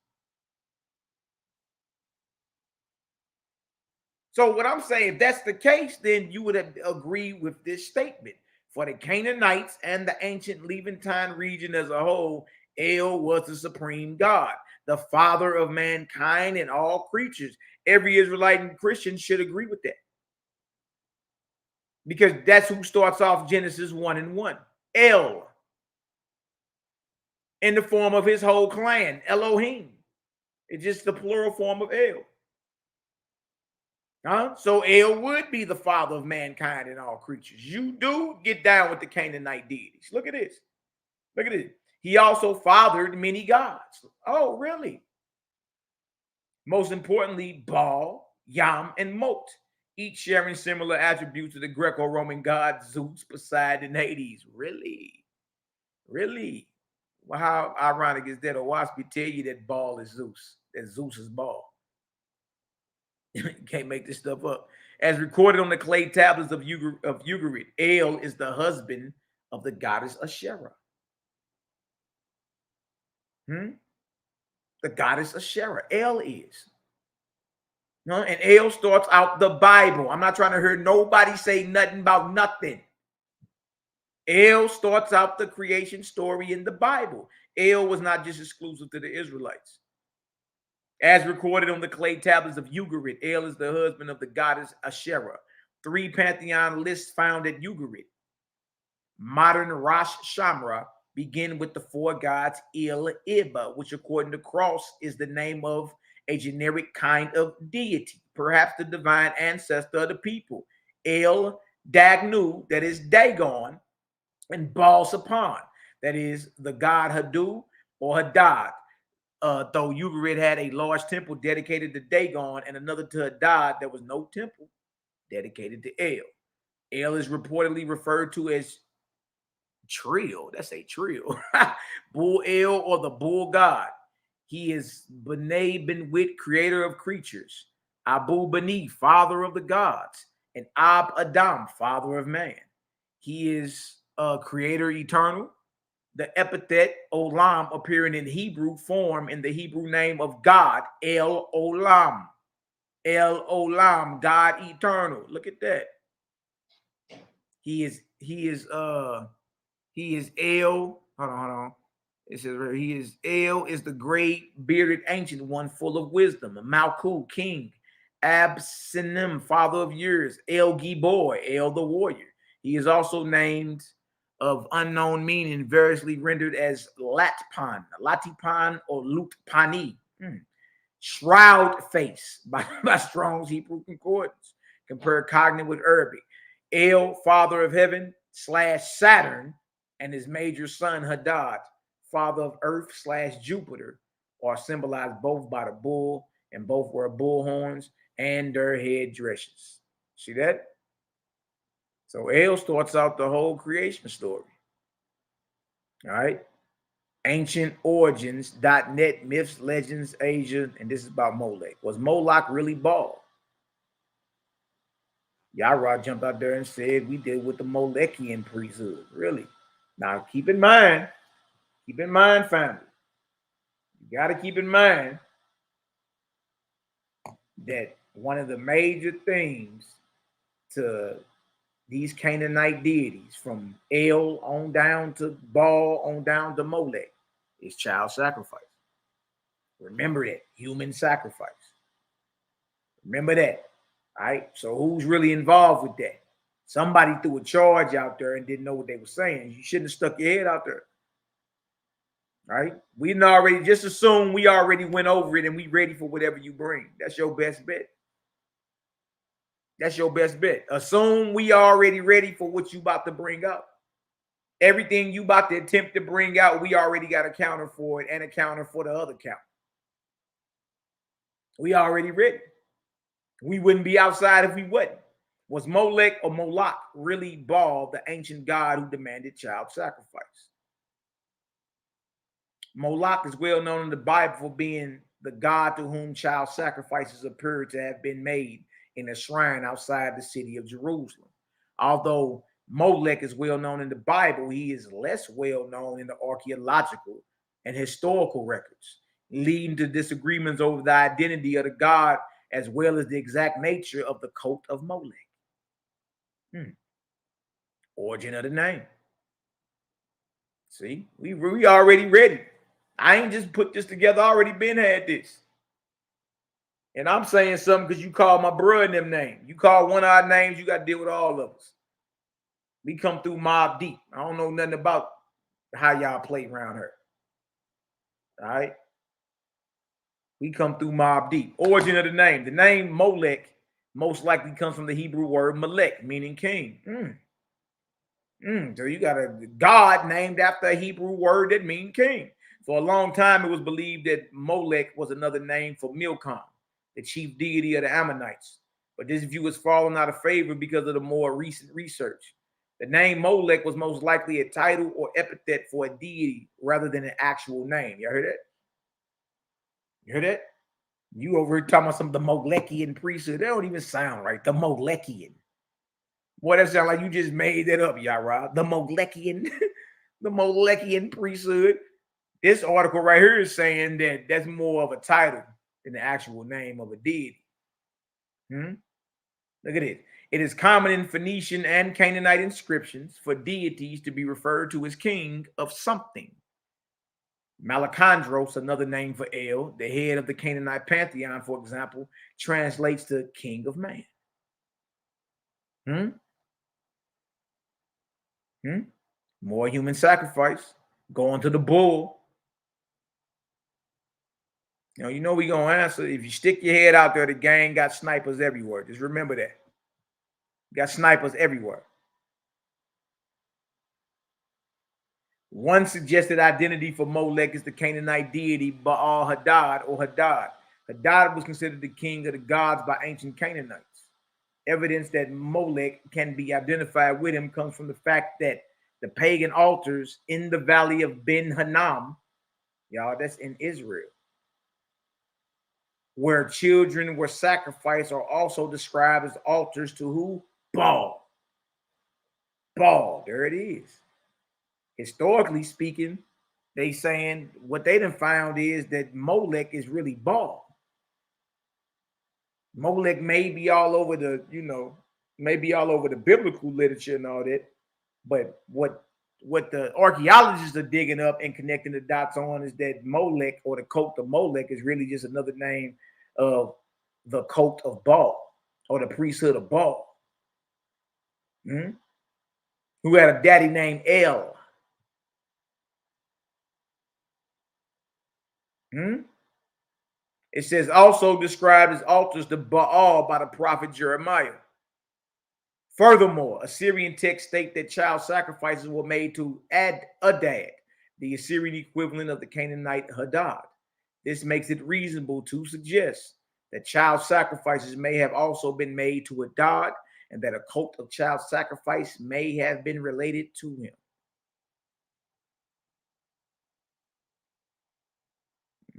So what I'm saying, if that's the case, then you would agree with this statement. For the Canaanites and the ancient Levantine region as a whole, El was the supreme God, the father of mankind and all creatures. Every Israelite and Christian should agree with that. Because that's who starts off Genesis 1:1. El. In the form of his whole clan, Elohim. It's just the plural form of El. So El would be the father of mankind and all creatures. You do get down with the Canaanite deities. Look at this. Look at this. He also fathered many gods. Oh, really? Most importantly, Baal, Yam, and Mot, each sharing similar attributes to the Greco-Roman gods Zeus, Poseidon, and Hades. Really? Really? Well, how ironic is that? A Waspy tell you that Baal is Zeus, that Zeus is Baal. You can't make this stuff up. As recorded on the clay tablets of Ugarit, El is the husband of the goddess Asherah. The goddess Asherah. El is. And El starts out the Bible. I'm not trying to hear nobody say nothing about nothing. El starts out the creation story in the Bible. El was not just exclusive to the Israelites. As recorded on the clay tablets of Ugarit, El is the husband of the goddess Asherah. 3 pantheon lists found at Ugarit. Modern Rosh Shamra begin with the 4 gods Il Iba, which according to Cross is the name of a generic kind of deity, perhaps the divine ancestor of the people. El Dagnu, that is Dagon, and Baal Sapon, that is the god Hadu or Hadad. Though Ugarit had a large temple dedicated to Dagon and another to Hadad, there was no temple dedicated to El. El is reportedly referred to as Trill. That's a Trill. Bull El, or the bull god. He is B'nai Benwit, creator of creatures. Abu Bani, father of the gods. And Ab Adam, father of man. He is creator eternal. The epithet Olam appearing in Hebrew form in the Hebrew name of God, El Olam. El Olam, God eternal. Look at that. He is El. Hold on. It says he is El, is the great bearded ancient one, full of wisdom. Malku, king. Absinim, father of years. El Gibor, El the warrior. He is also named of unknown meaning, variously rendered as Latpan, Latipan, or Lutpani. Shroud face by Strong's Hebrew Concordance. Compare cognate with Arabic. El, father of heaven / Saturn, and his major son Hadad, father of earth / Jupiter, are symbolized both by the bull, and both wear bull horns and their head dresses. See that? So El starts out the whole creation story. All right. AncientOrigins.net, myths, legends, Asia, and this is about Molech. Was Moloch really bald? Yarah jumped out there and said we deal with the Molechian priesthood. Really? Now keep in mind, family, you got to keep in mind that one of the major things to these Canaanite deities, from El on down to Baal on down to Molech, is child sacrifice. Remember that, human sacrifice. Remember that. All right. So who's really involved with that? Somebody threw a charge out there and didn't know what they were saying. You shouldn't have stuck your head out there. All right. We didn't already, just assume we already went over it and we ready for whatever you bring. That's your best bet. That's your best bet. Assume we already ready for what you about to bring up. Everything you about to attempt to bring out, we already got a counter for it and a counter for the other count. We already ready. We wouldn't be outside if we wasn't. Was Molech or Moloch really Baal, the ancient god who demanded child sacrifice? Moloch is well known in the Bible for being the god to whom child sacrifices appear to have been made in a shrine outside the city of Jerusalem. Although Molech is well known in the Bible, he is less well known in the archaeological and historical records, leading to disagreements over the identity of the god as well as the exact nature of the cult of Molech. Origin of the name. See, we already ready. I ain't just put this together, I already been had this. And I'm saying something because you call my bro in them names. You call one of our names, you got to deal with all of us. We come through mob deep. I don't know nothing about how y'all play around her. All right? We come through mob deep. Origin of the name. The name Molech most likely comes from the Hebrew word Melech, meaning king. So you got a god named after a Hebrew word that means king. For a long time, it was believed that Molech was another name for Milcom, the chief deity of the Ammonites. But this view has fallen out of favor because of the more recent research. The name Molech was most likely a title or epithet for a deity rather than an actual name. Y'all hear that? You hear that? You over here talking about some of the Molechian priesthood. That don't even sound right. The Molechian. Boy, that sound like you just made that up, Yarah. The Molechian, the Molechian priesthood. This article right here is saying that that's more of a title than the actual name of a deity. Look at it. It is common in Phoenician and Canaanite inscriptions for deities to be referred to as king of something. Malakandros, another name for El, the head of the Canaanite pantheon, for example, translates to king of man. More human sacrifice. Going to the bull. You know we gonna answer. If you stick your head out there, the gang got snipers everywhere. Just remember that. Got snipers everywhere. One suggested identity for Molech is the Canaanite deity Baal Hadad or Hadad. Hadad was considered the king of the gods by ancient Canaanites. Evidence that Molech can be identified with him comes from the fact that the pagan altars in the valley of Ben Hinnom, y'all, that's in Israel, where children were sacrificed, are also described as altars to who? Baal. Baal, there it is. Historically speaking, they saying what they done found is that Molech is really Baal. Molech may be all over the, maybe all over the biblical literature and all that, but what the archaeologists are digging up and connecting the dots on is that Molech, or the cult of Molech, is really just another name of the cult of Baal, or the priesthood of Baal, who had a daddy named El. It says also described as altars to Baal by the prophet Jeremiah. Furthermore, Assyrian texts state that child sacrifices were made to Adad, the Assyrian equivalent of the Canaanite Hadad. This makes it reasonable to suggest that child sacrifices may have also been made to Hadad, and that a cult of child sacrifice may have been related to him.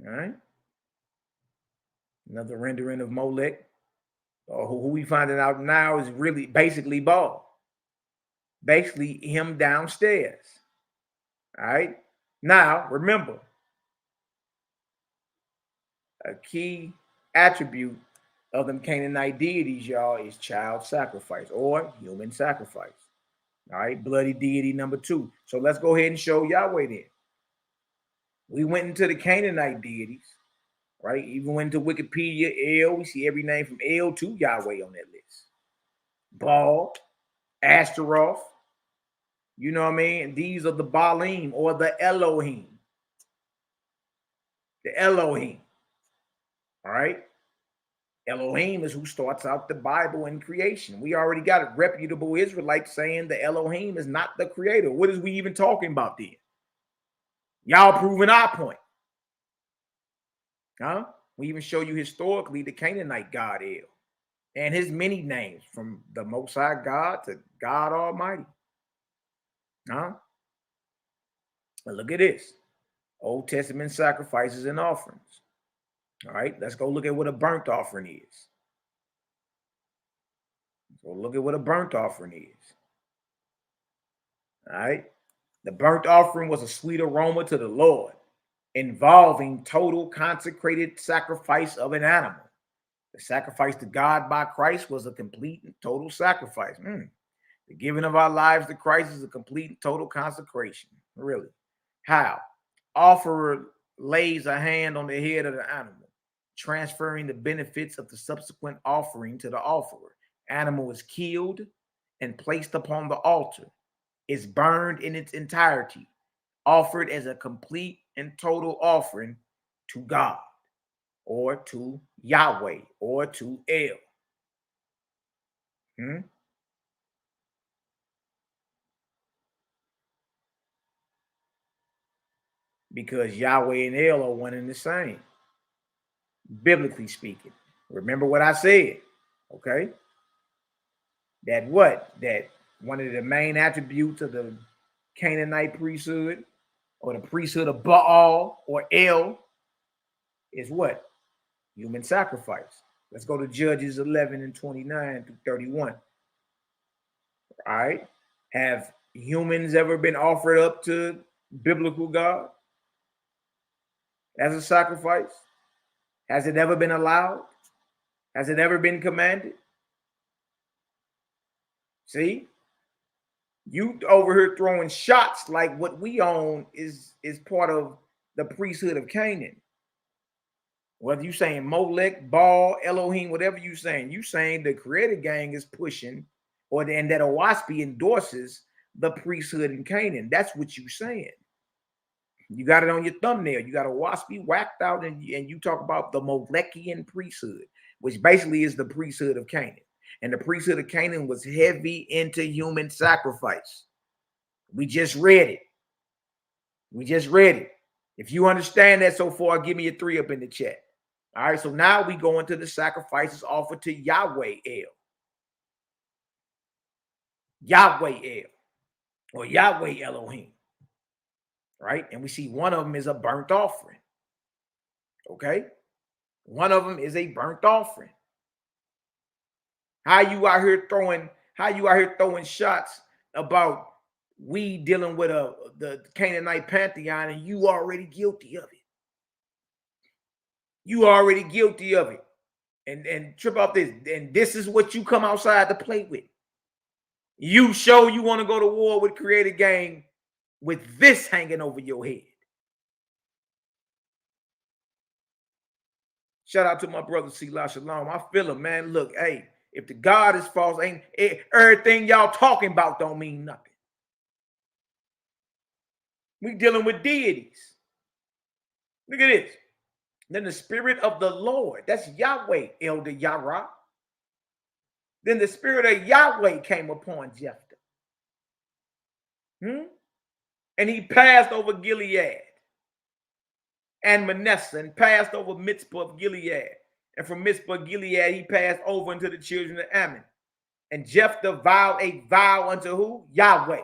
All right. Another rendering of Molech, who we finding out now is really basically Baal. Basically him downstairs. All right. Now, remember, a key attribute of them Canaanite deities, y'all, is child sacrifice or human sacrifice. All right, bloody deity number 2. So let's go ahead and show Yahweh then. We went into the Canaanite deities, right? Even went to Wikipedia, El, we see every name from El to Yahweh on that list. Baal, Ashtaroth, you know what I mean? And these are the Baalim or the Elohim. The Elohim, all right? Elohim is who starts out the Bible and creation. We already got a reputable Israelite saying the Elohim is not the creator. What is we even talking about then? Y'all proving our point. Huh? We even show you historically the Canaanite God El and his many names, from the Most High God to God Almighty. Huh? But look at this. Old Testament sacrifices and offerings. All right, let's go look at what a burnt offering is. So look at what a burnt offering is. All right. The burnt offering was a sweet aroma to the Lord, involving total consecrated sacrifice of an animal. The sacrifice to God by Christ was a complete and total sacrifice. The giving of our lives to Christ is a complete and total consecration. Really. How? Offerer lays a hand on the head of the animal, transferring the benefits of the subsequent offering to the offerer. Animal is killed and placed upon the altar. Is burned in its entirety, offered as a complete and total offering to God, or to Yahweh, or to El. Because Yahweh and El are one and the same, biblically speaking. Remember what I said, okay? That one of the main attributes of the Canaanite priesthood, or the priesthood of Baal or El, is what? Human sacrifice. Let's go to Judges 11 and 29 through 31. All right. Have humans ever been offered up to biblical God as a sacrifice? Has it ever been allowed? Has it ever been commanded? See? You over here throwing shots like what we own is part of the priesthood of Canaan. Whether you saying Molech, Baal, Elohim, whatever you saying the creator gang is pushing, and that Owaspy endorses the priesthood in Canaan. That's what you saying. You got it on your thumbnail. You got Owaspy whacked out, and you talk about the Molechian priesthood, which basically is the priesthood of Canaan. And the priesthood of Canaan was heavy into human sacrifice. We just read it. If you understand that so far, give me a 3 up in the chat. All right, so now we go into the sacrifices offered to Yahweh El. Yahweh El, or Yahweh Elohim. Right? And we see one of them is a burnt offering. Okay? One of them is a burnt offering. How you out here throwing shots about we dealing with the Canaanite pantheon, and you already guilty of it. You already guilty of it. And trip out this. And this is what you come outside to play with. You show you want to go to war with Creator Gang with this hanging over your head. Shout out to my brother Selah Shalom. I feel him, man. Look, hey, if the God is false, everything y'all talking about don't mean nothing. We dealing with deities. Look at this. Then the spirit of the Lord, that's Yahweh, Elder Yarah. Then the spirit of Yahweh came upon Jephthah. And he passed over Gilead and Manasseh, and passed over Mizpah of Gilead. And from Mizpah of Gilead, he passed over into the children of Ammon. And Jephthah vowed a vow unto who? Yahweh.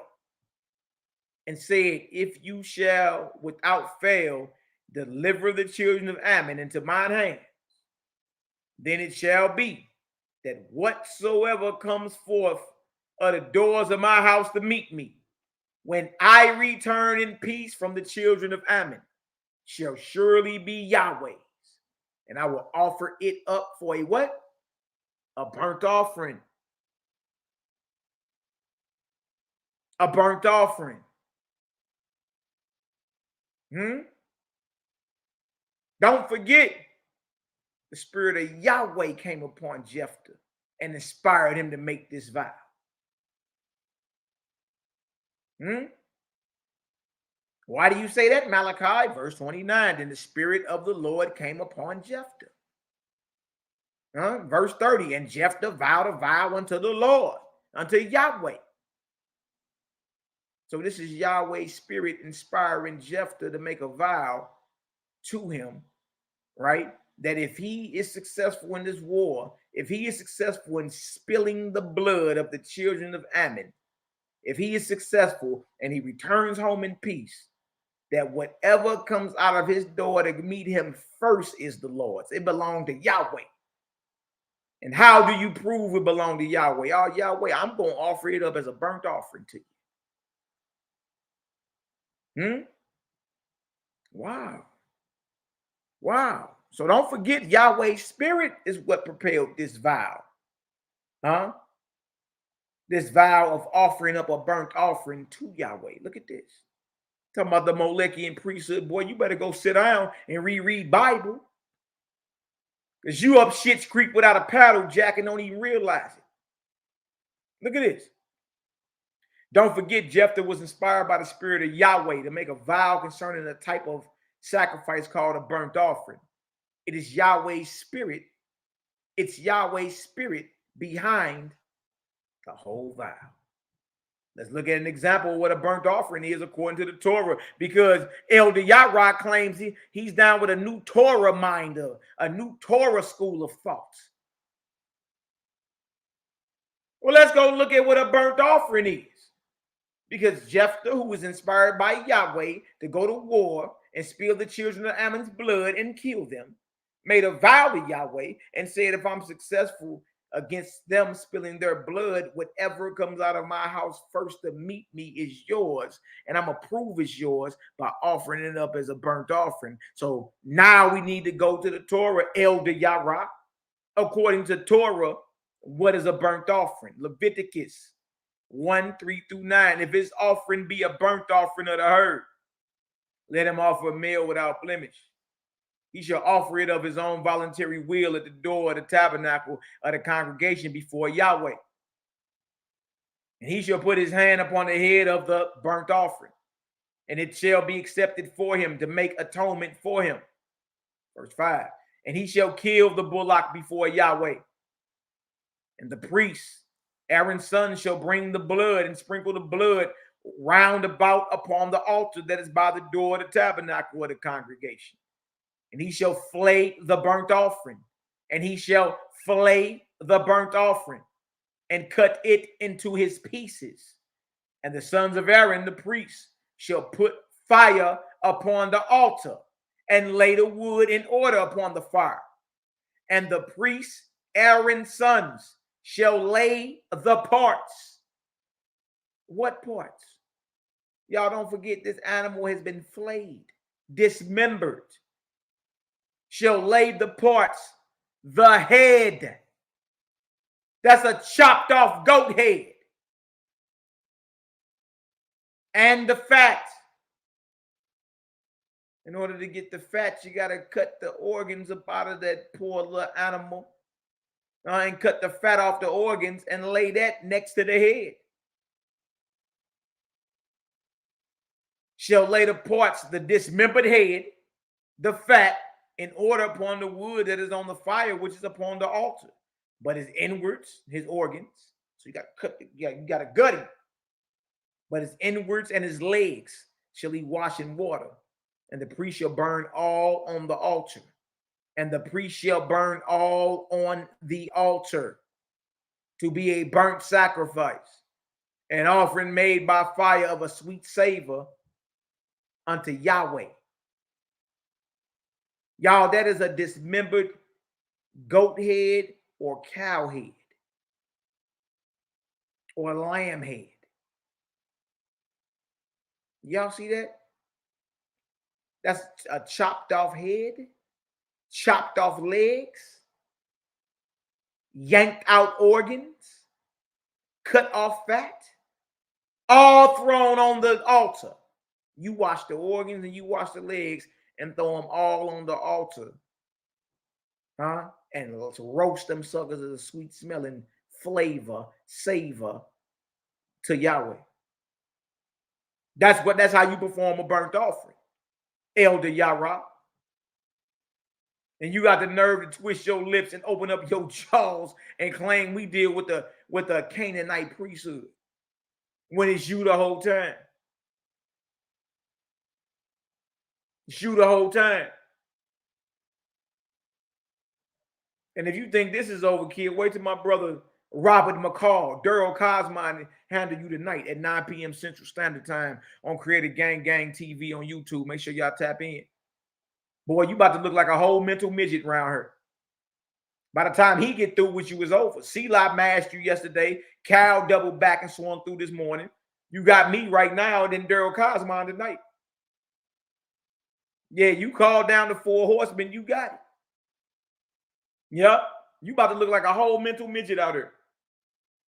And said, if you shall without fail deliver the children of Ammon into mine hand, then it shall be that whatsoever comes forth of the doors of my house to meet me, when I return in peace from the children of Ammon, shall surely be Yahweh's. And I will offer it up for a what? A burnt offering. A burnt offering. Don't forget, the spirit of Yahweh came upon Jephthah and inspired him to make this vow. Why do you say that, Malachi? Verse 29, then the spirit of the Lord came upon Jephthah. Verse 30, and Jephthah vowed a vow unto the Lord, unto Yahweh. So this is Yahweh's spirit inspiring Jephthah to make a vow to him, right? That if he is successful in this war, if he is successful in spilling the blood of the children of Ammon, if he is successful and he returns home in peace, that whatever comes out of his door to meet him first is the Lord's. It belonged to Yahweh. And how do you prove it belonged to Yahweh? Oh, Yahweh, I'm going to offer it up as a burnt offering to you. Wow. Wow. So don't forget, Yahweh's spirit is what propelled this vow. This vow of offering up a burnt offering to Yahweh. Look at this. Talking about the Malakian priesthood. Boy, you better go sit down and reread Bible. Because you up Shit's Creek without a paddle jack and don't even realize it. Look at this. Don't forget, Jephthah was inspired by the spirit of Yahweh to make a vow concerning a type of sacrifice called a burnt offering. It is Yahweh's spirit. It's Yahweh's spirit behind the whole vow. Let's look at an example of what a burnt offering is according to the Torah, because Elder Yarah claims he's down with a new Torah mind, a new Torah school of thought. Well, let's go look at what a burnt offering is. Because Jephthah, who was inspired by Yahweh to go to war and spill the children of Ammon's blood and kill them, made a vow to Yahweh and said, if I'm successful against them spilling their blood, whatever comes out of my house first to meet me is yours, and I'm going to prove it's yours by offering it up as a burnt offering. So now we need to go to the Torah, Elder Yarah. According to Torah, what is a burnt offering? Leviticus 1:3-9. If his offering be a burnt offering of the herd, let him offer a meal without blemish. He shall offer it of his own voluntary will at the door of the tabernacle of the congregation before Yahweh. And he shall put his hand upon the head of the burnt offering, and it shall be accepted for him to make atonement for him. Verse 5. And he shall kill the bullock before Yahweh. And the priest, Aaron's son, shall bring the blood and sprinkle the blood round about upon the altar that is by the door of the tabernacle of the congregation. And he shall flay the burnt offering, and he shall flay the burnt offering and cut it into his pieces. And the sons of Aaron, the priests, shall put fire upon the altar and lay the wood in order upon the fire. And the priests, Aaron's sons, shall lay the parts. What parts? Y'all don't forget, this animal has been flayed, dismembered. Shall lay the parts, the head. That's a chopped off goat head. And the fat. In order to get the fat, you got to cut the organs up out of that poor little animal. And cut the fat off the organs and lay that next to the head. Shall lay the parts, the dismembered head, the fat, in order upon the wood that is on the fire, which is upon the altar. But his inwards, his organs, so you got to cut, you got to gut him. But his inwards and his legs shall he wash in water, and the priest shall burn all on the altar. And the priest shall burn all on the altar to be a burnt sacrifice, an offering made by fire of a sweet savor unto Yahweh. Y'all, that is a dismembered goat head or cow head or lamb head. Y'all see that? That's a chopped off head, chopped off legs, yanked out organs, cut off fat, all thrown on the altar. You wash the organs and you wash the legs and throw them all on the altar. And let's roast them suckers as a sweet smelling flavor, savor to Yahweh. That's how you perform a burnt offering, Elder Yarah. And you got the nerve to twist your lips and open up your jaws and claim we deal with the Canaanite priesthood when it's you the whole time. It's you the whole time. And if you think this is overkill, wait till my brother Robert McCall, Daryl Cosmine handle you tonight at 9 p.m. Central Standard Time on Creative Gang TV on YouTube. Make sure y'all tap in. Boy, you about to look like a whole mental midget around here. By the time he get through with you, is over. C-Lot mashed you yesterday. Cal doubled back and swung through this morning. You got me right now and then Daryl Cosmine tonight. Yeah, you called down the 4 horsemen. You got it. Yep. You about to look like a whole mental midget out here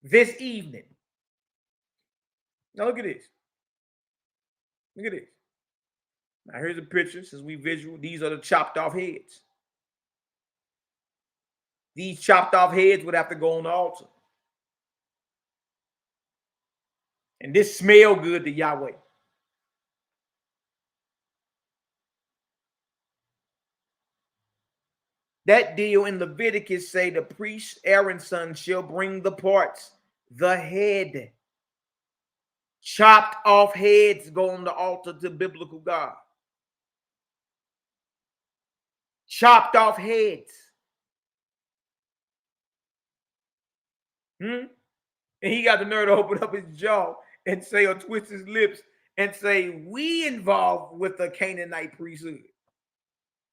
this evening. Now look at this. Look at this. Now here's a picture since we visual. These are the chopped off heads. These chopped off heads would have to go on the altar. And this smell good to Yahweh. That deal in Leviticus say the priest Aaron's son shall bring the parts, the head. Chopped off heads go on the altar to biblical God. Chopped off heads. And he got the nerve to open up his jaw and say, or twist his lips and say, we involved with the Canaanite priesthood,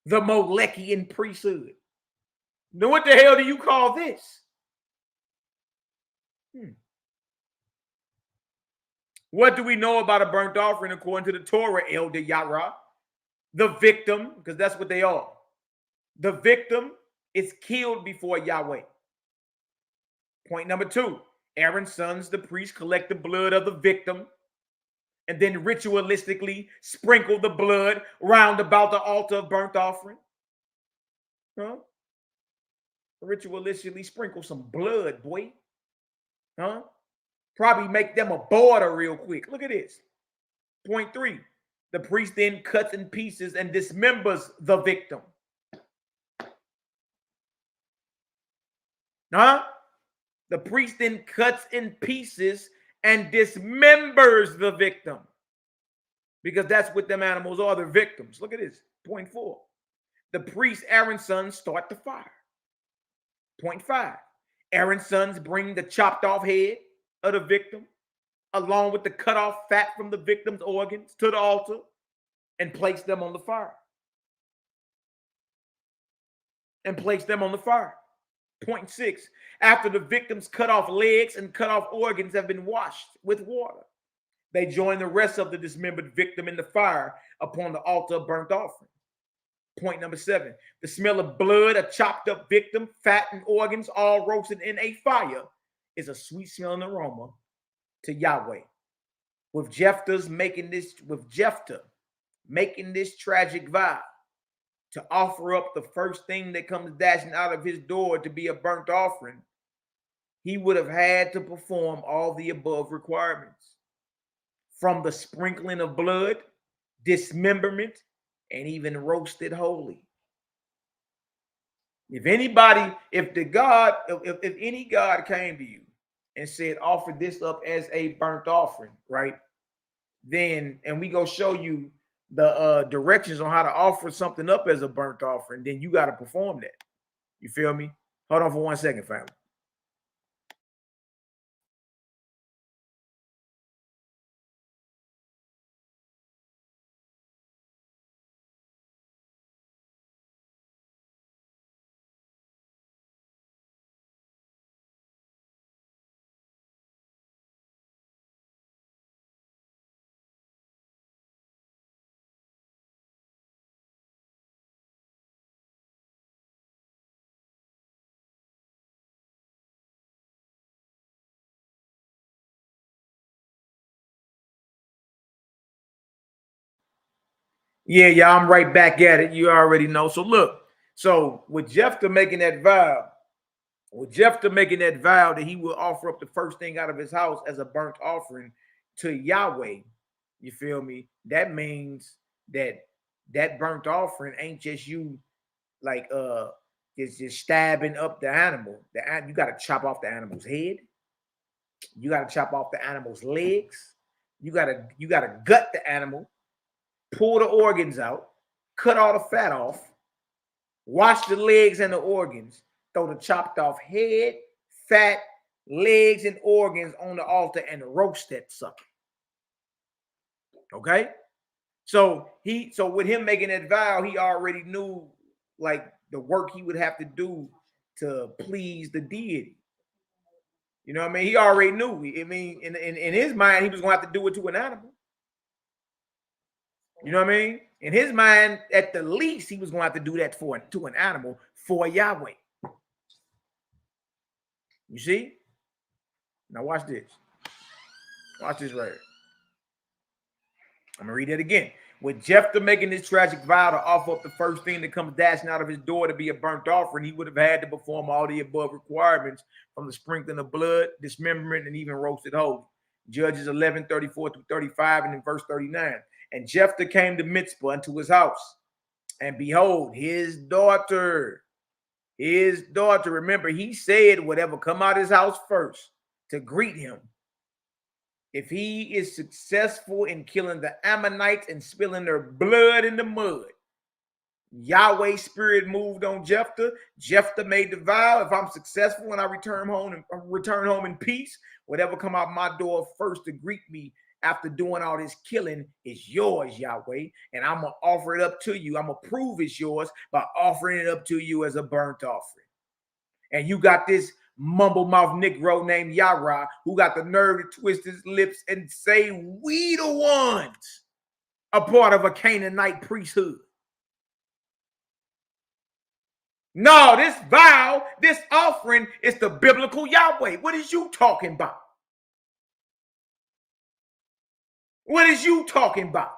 the Malekian priesthood. Now what the hell do you call this? What do we know about a burnt offering according to the Torah, Elder Yarah? The victim, because that's what they are. The victim is killed before Yahweh. Point number 2, Aaron's sons, the priest, collect the blood of the victim and then ritualistically sprinkle the blood round about the altar of burnt offering. Ritualistically sprinkle some blood, boy. Probably make them a border real quick. Look at this. Point 3, the priest then cuts in pieces and dismembers the victim. The priest then cuts in pieces and dismembers the victim. Because that's what them animals are, they're victims. Look at this. Point 4, the priest, Aaron's sons, start the fire. Point 5, Aaron's sons bring the chopped off head of the victim along with the cut off fat from the victim's organs to the altar and place them on the fire. Point 6, after the victim's cut off legs and cut off organs have been washed with water, they join the rest of the dismembered victim in the fire upon the altar of burnt offering. Point number 7, the smell of blood, a chopped up victim, fat and organs all roasted in a fire is a sweet smelling aroma to Yahweh. With Jephthah making this tragic vow to offer up the first thing that comes dashing out of his door to be a burnt offering, he would have had to perform all the above requirements, from the sprinkling of blood, dismemberment, and even roasted holy. If any God came to you and said, offer this up as a burnt offering, right? then, and we go show you the directions on how to offer something up as a burnt offering, then you got to perform that. You feel me? Hold on for 1 second, family. Yeah, yeah, I'm right back at it. You already know. So look, so with Jephthah making that vow, that he will offer up the first thing out of his house as a burnt offering to Yahweh, you feel me? That means that that burnt offering ain't just you like just stabbing up the animal. You got to chop off the animal's head. You got to chop off the animal's legs. You got to gut the animal, pull the organs out, cut all the fat off, wash the legs and the organs, throw the chopped off head, fat, legs, and organs on the altar and roast that sucker. Okay? So with him making that vow, he already knew like the work he would have to do to please the deity. You know what I mean? He already knew. I mean, in his mind, he was going to have to do it to an animal. You know what I mean? In his mind, at the least, he was going to have to do that to an animal for Yahweh. You see? Now watch this. Watch this right here. I'm going to read it again. With Jephthah making this tragic vow to offer up the first thing that comes dashing out of his door to be a burnt offering, he would have had to perform all the above requirements from the sprinkling of blood, dismemberment, and even roasted holy. Judges 11:34-35 and in verse 39. And Jephthah came to Mitzpah unto his house. And behold, his daughter, remember, he said whatever come out his house first to greet him. If he is successful in killing the Ammonites and spilling their blood in the mud, Yahweh's spirit moved on Jephthah. Jephthah made the vow: if I'm successful and I return home in peace, whatever come out my door first to greet me after doing all this killing is yours, Yahweh, and I'm gonna offer it up to you. I'm gonna prove it's yours by offering it up to you as a burnt offering. And you got this mumble mouth Negro named Yarah who got the nerve to twist his lips and say, we the ones a part of a Canaanite priesthood. No, this vow, this offering is the biblical Yahweh. What is you talking about? What is you talking about?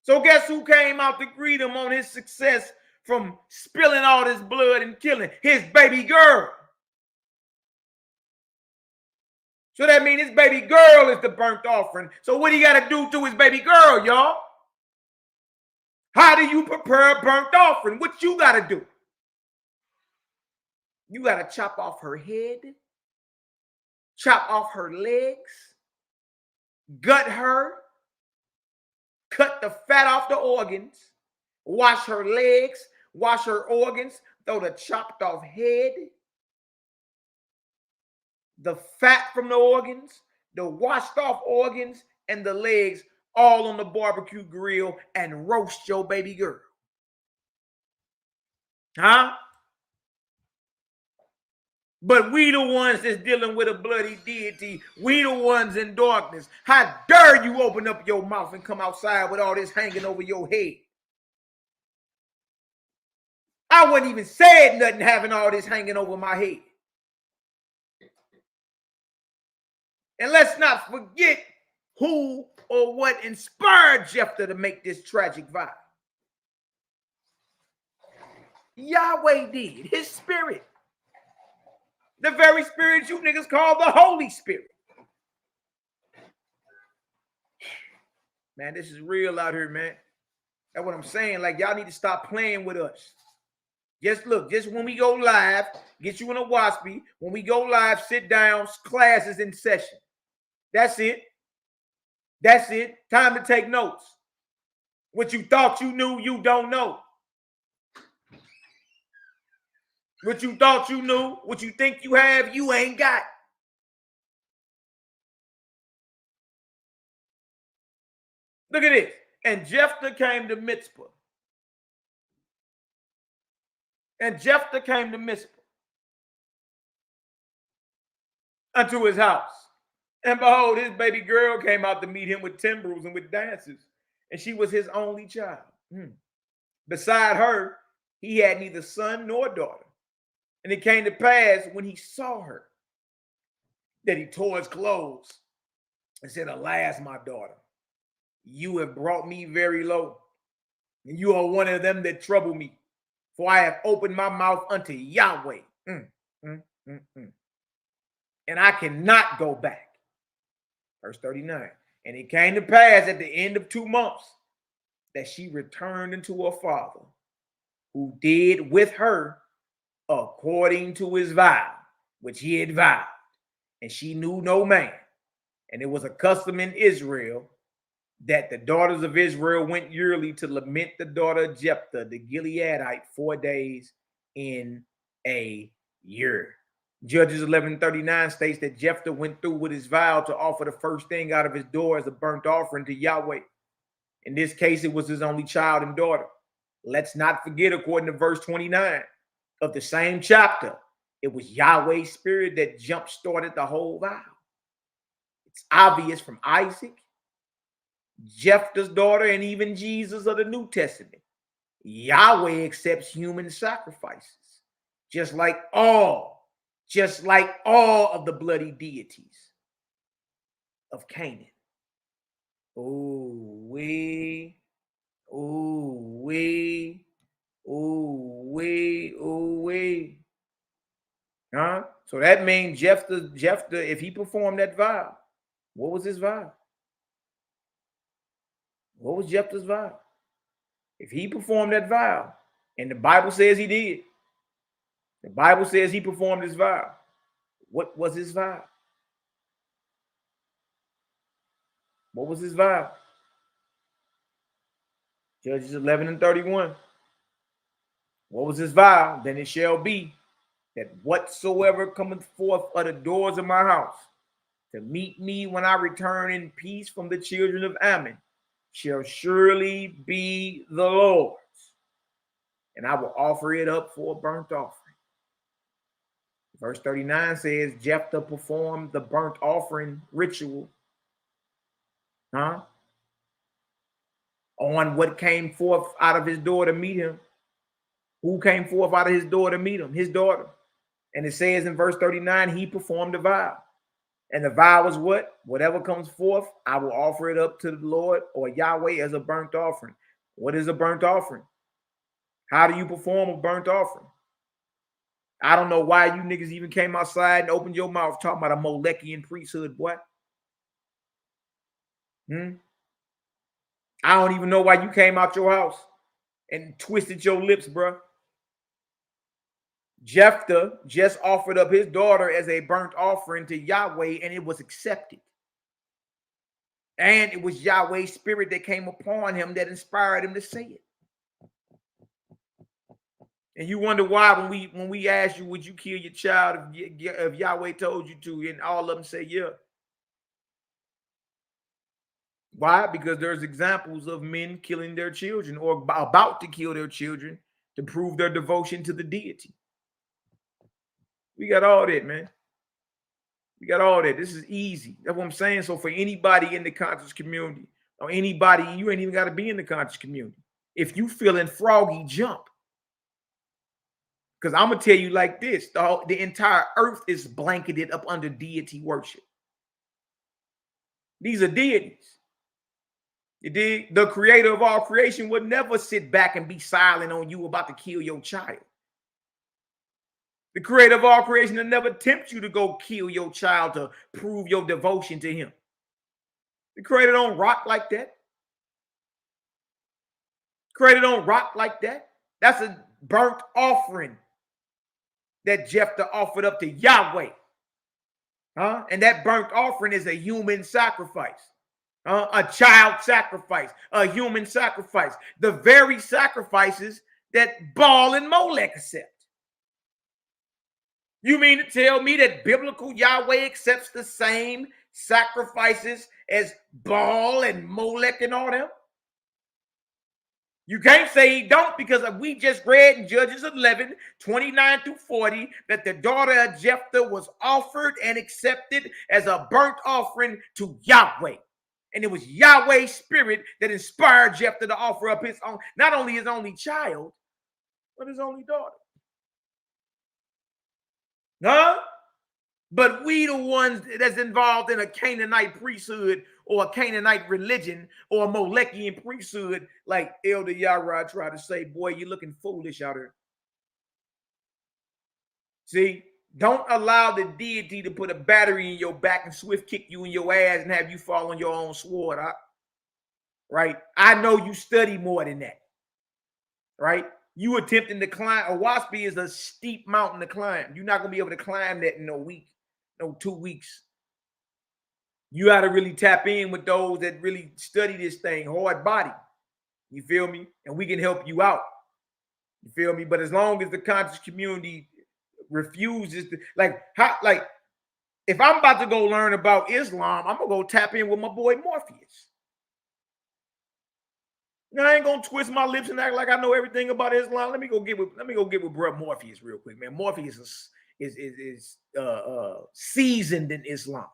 So guess who came out to greet him on his success from spilling all this blood and killing? His baby girl. So that means his baby girl is the burnt offering. So what he got to do to his baby girl, y'all? How do you prepare a burnt offering? What you got to do? You got to chop off her head, chop off her legs, gut her, cut the fat off the organs, wash her legs, wash her organs, throw the chopped off head, the fat from the organs, the washed off organs, and the legs all on the barbecue grill and roast your baby girl. Huh? But we the ones that's dealing with a bloody deity. We the ones in darkness. How dare you open up your mouth and come outside with all this hanging over your head? I wouldn't even said nothing having all this hanging over my head. And let's not forget who or what inspired Jephthah to make this tragic vow. Yahweh did, his spirit. The very spirit you niggas call the Holy Spirit. Man, this is real out here, man. That's what I'm saying. Like, y'all need to stop playing with us. Just look, just when we go live, get you in a waspy. When we go live, sit down, class is in session. That's it. That's it. Time to take notes. What you thought you knew, you don't know. What you thought you knew, what you think you have, you ain't got. Look at this. And Jephthah came to Mizpah. And Jephthah came to Mizpah unto his house. And behold, his baby girl came out to meet him with timbrels and with dances. And she was his only child. Beside her, he had neither son nor daughter. And it came to pass when he saw her that he tore his clothes and said, Alas, my daughter, you have brought me very low, and you are one of them that trouble me. For I have opened my mouth unto Yahweh. And I cannot go back. Verse 39. And it came to pass at the end of 2 months that she returned unto her father, who did with her according to his vow, which he had vowed. And she knew no man. And it was a custom in Israel that the daughters of Israel went yearly to lament the daughter of Jephthah, the Gileadite, 4 days in a year. Judges 11:39 states that Jephthah went through with his vow to offer the first thing out of his door as a burnt offering to Yahweh. In this case, it was his only child and daughter. Let's not forget, according to verse 29 of the same chapter, it was Yahweh's spirit that jump-started the whole vow. It's obvious from Isaac, Jephthah's daughter, and even Jesus of the New Testament. Yahweh accepts human sacrifices, just like all of the bloody deities of Canaan. Huh? So that means Jephthah, if he performed that vow, what was his vow? What was Jephthah's vow? If he performed that vow, and the Bible says he did, the Bible says he performed his vow. What was his vow? What was his vow? Judges 11:31. What was his vow? Then it shall be that whatsoever cometh forth of the doors of my house to meet me when I return in peace from the children of Ammon shall surely be the Lord's, and I will offer it up for a burnt offering. Verse 39 says Jephthah performed the burnt offering ritual on what came forth out of his door to meet him. Who came forth out of his door to meet him? His daughter. And it says in verse 39, he performed a vow. And the vow was what? Whatever comes forth, I will offer it up to the Lord or Yahweh as a burnt offering. What is a burnt offering? How do you perform a burnt offering? I don't know why you niggas even came outside and opened your mouth talking about a Malachian priesthood, boy. I don't even know why you came out your house and twisted your lips, bro. Jephthah just offered up his daughter as a burnt offering to Yahweh, and it was accepted. And it was Yahweh's spirit that came upon him that inspired him to say it. And you wonder why when we ask you, would you kill your child if Yahweh told you to, and all of them say yeah. Why? Because there's examples of men killing their children or about to kill their children to prove their devotion to the deity. We got all that, man. We got all that. This is easy. That's what I'm saying. So for anybody in the conscious community or anybody, you ain't even got to be in the conscious community. If you feeling froggy, jump. Because I'm going to tell you like this. The entire earth is blanketed up under deity worship. These are deities. You dig? The creator of all creation would never sit back and be silent on you about to kill your child. The creator of all creation will never tempt you to go kill your child to prove your devotion to him. The creator don't rock like that. The creator don't rock like that. That's a burnt offering that Jephthah offered up to Yahweh. And that burnt offering is a human sacrifice. A child sacrifice, a human sacrifice. The very sacrifices that Baal and Molech accept. You mean to tell me that biblical Yahweh accepts the same sacrifices as Baal and Molech and all them? You can't say he don't, because we just read in Judges 11, 29 through 40, that the daughter of Jephthah was offered and accepted as a burnt offering to Yahweh. And it was Yahweh's spirit that inspired Jephthah to offer up his own, not only his only child, but his only daughter. But we the ones that's involved in a Canaanite priesthood or a Canaanite religion or a Molekian priesthood, like Elder Yarah tried to say, boy, you're looking foolish out here. See, don't allow the deity to put a battery in your back and swift kick you in your ass and have you fall on your own sword. Right? I know you study more than that. Right? You attempting to climb. A WASPI is a steep mountain to climb. You're not going to be able to climb that in a week. No, 2 weeks. You got to really tap in with those that really study this thing, hard body. You feel me? And we can help you out. You feel me? But as long as the conscious community refuses to, if I'm about to go learn about Islam, I'm gonna go tap in with my boy Morpheus. Now, I ain't gonna twist my lips and act like I know everything about Islam. Let me go get with bro Morpheus real quick, man. Morpheus is seasoned in Islam.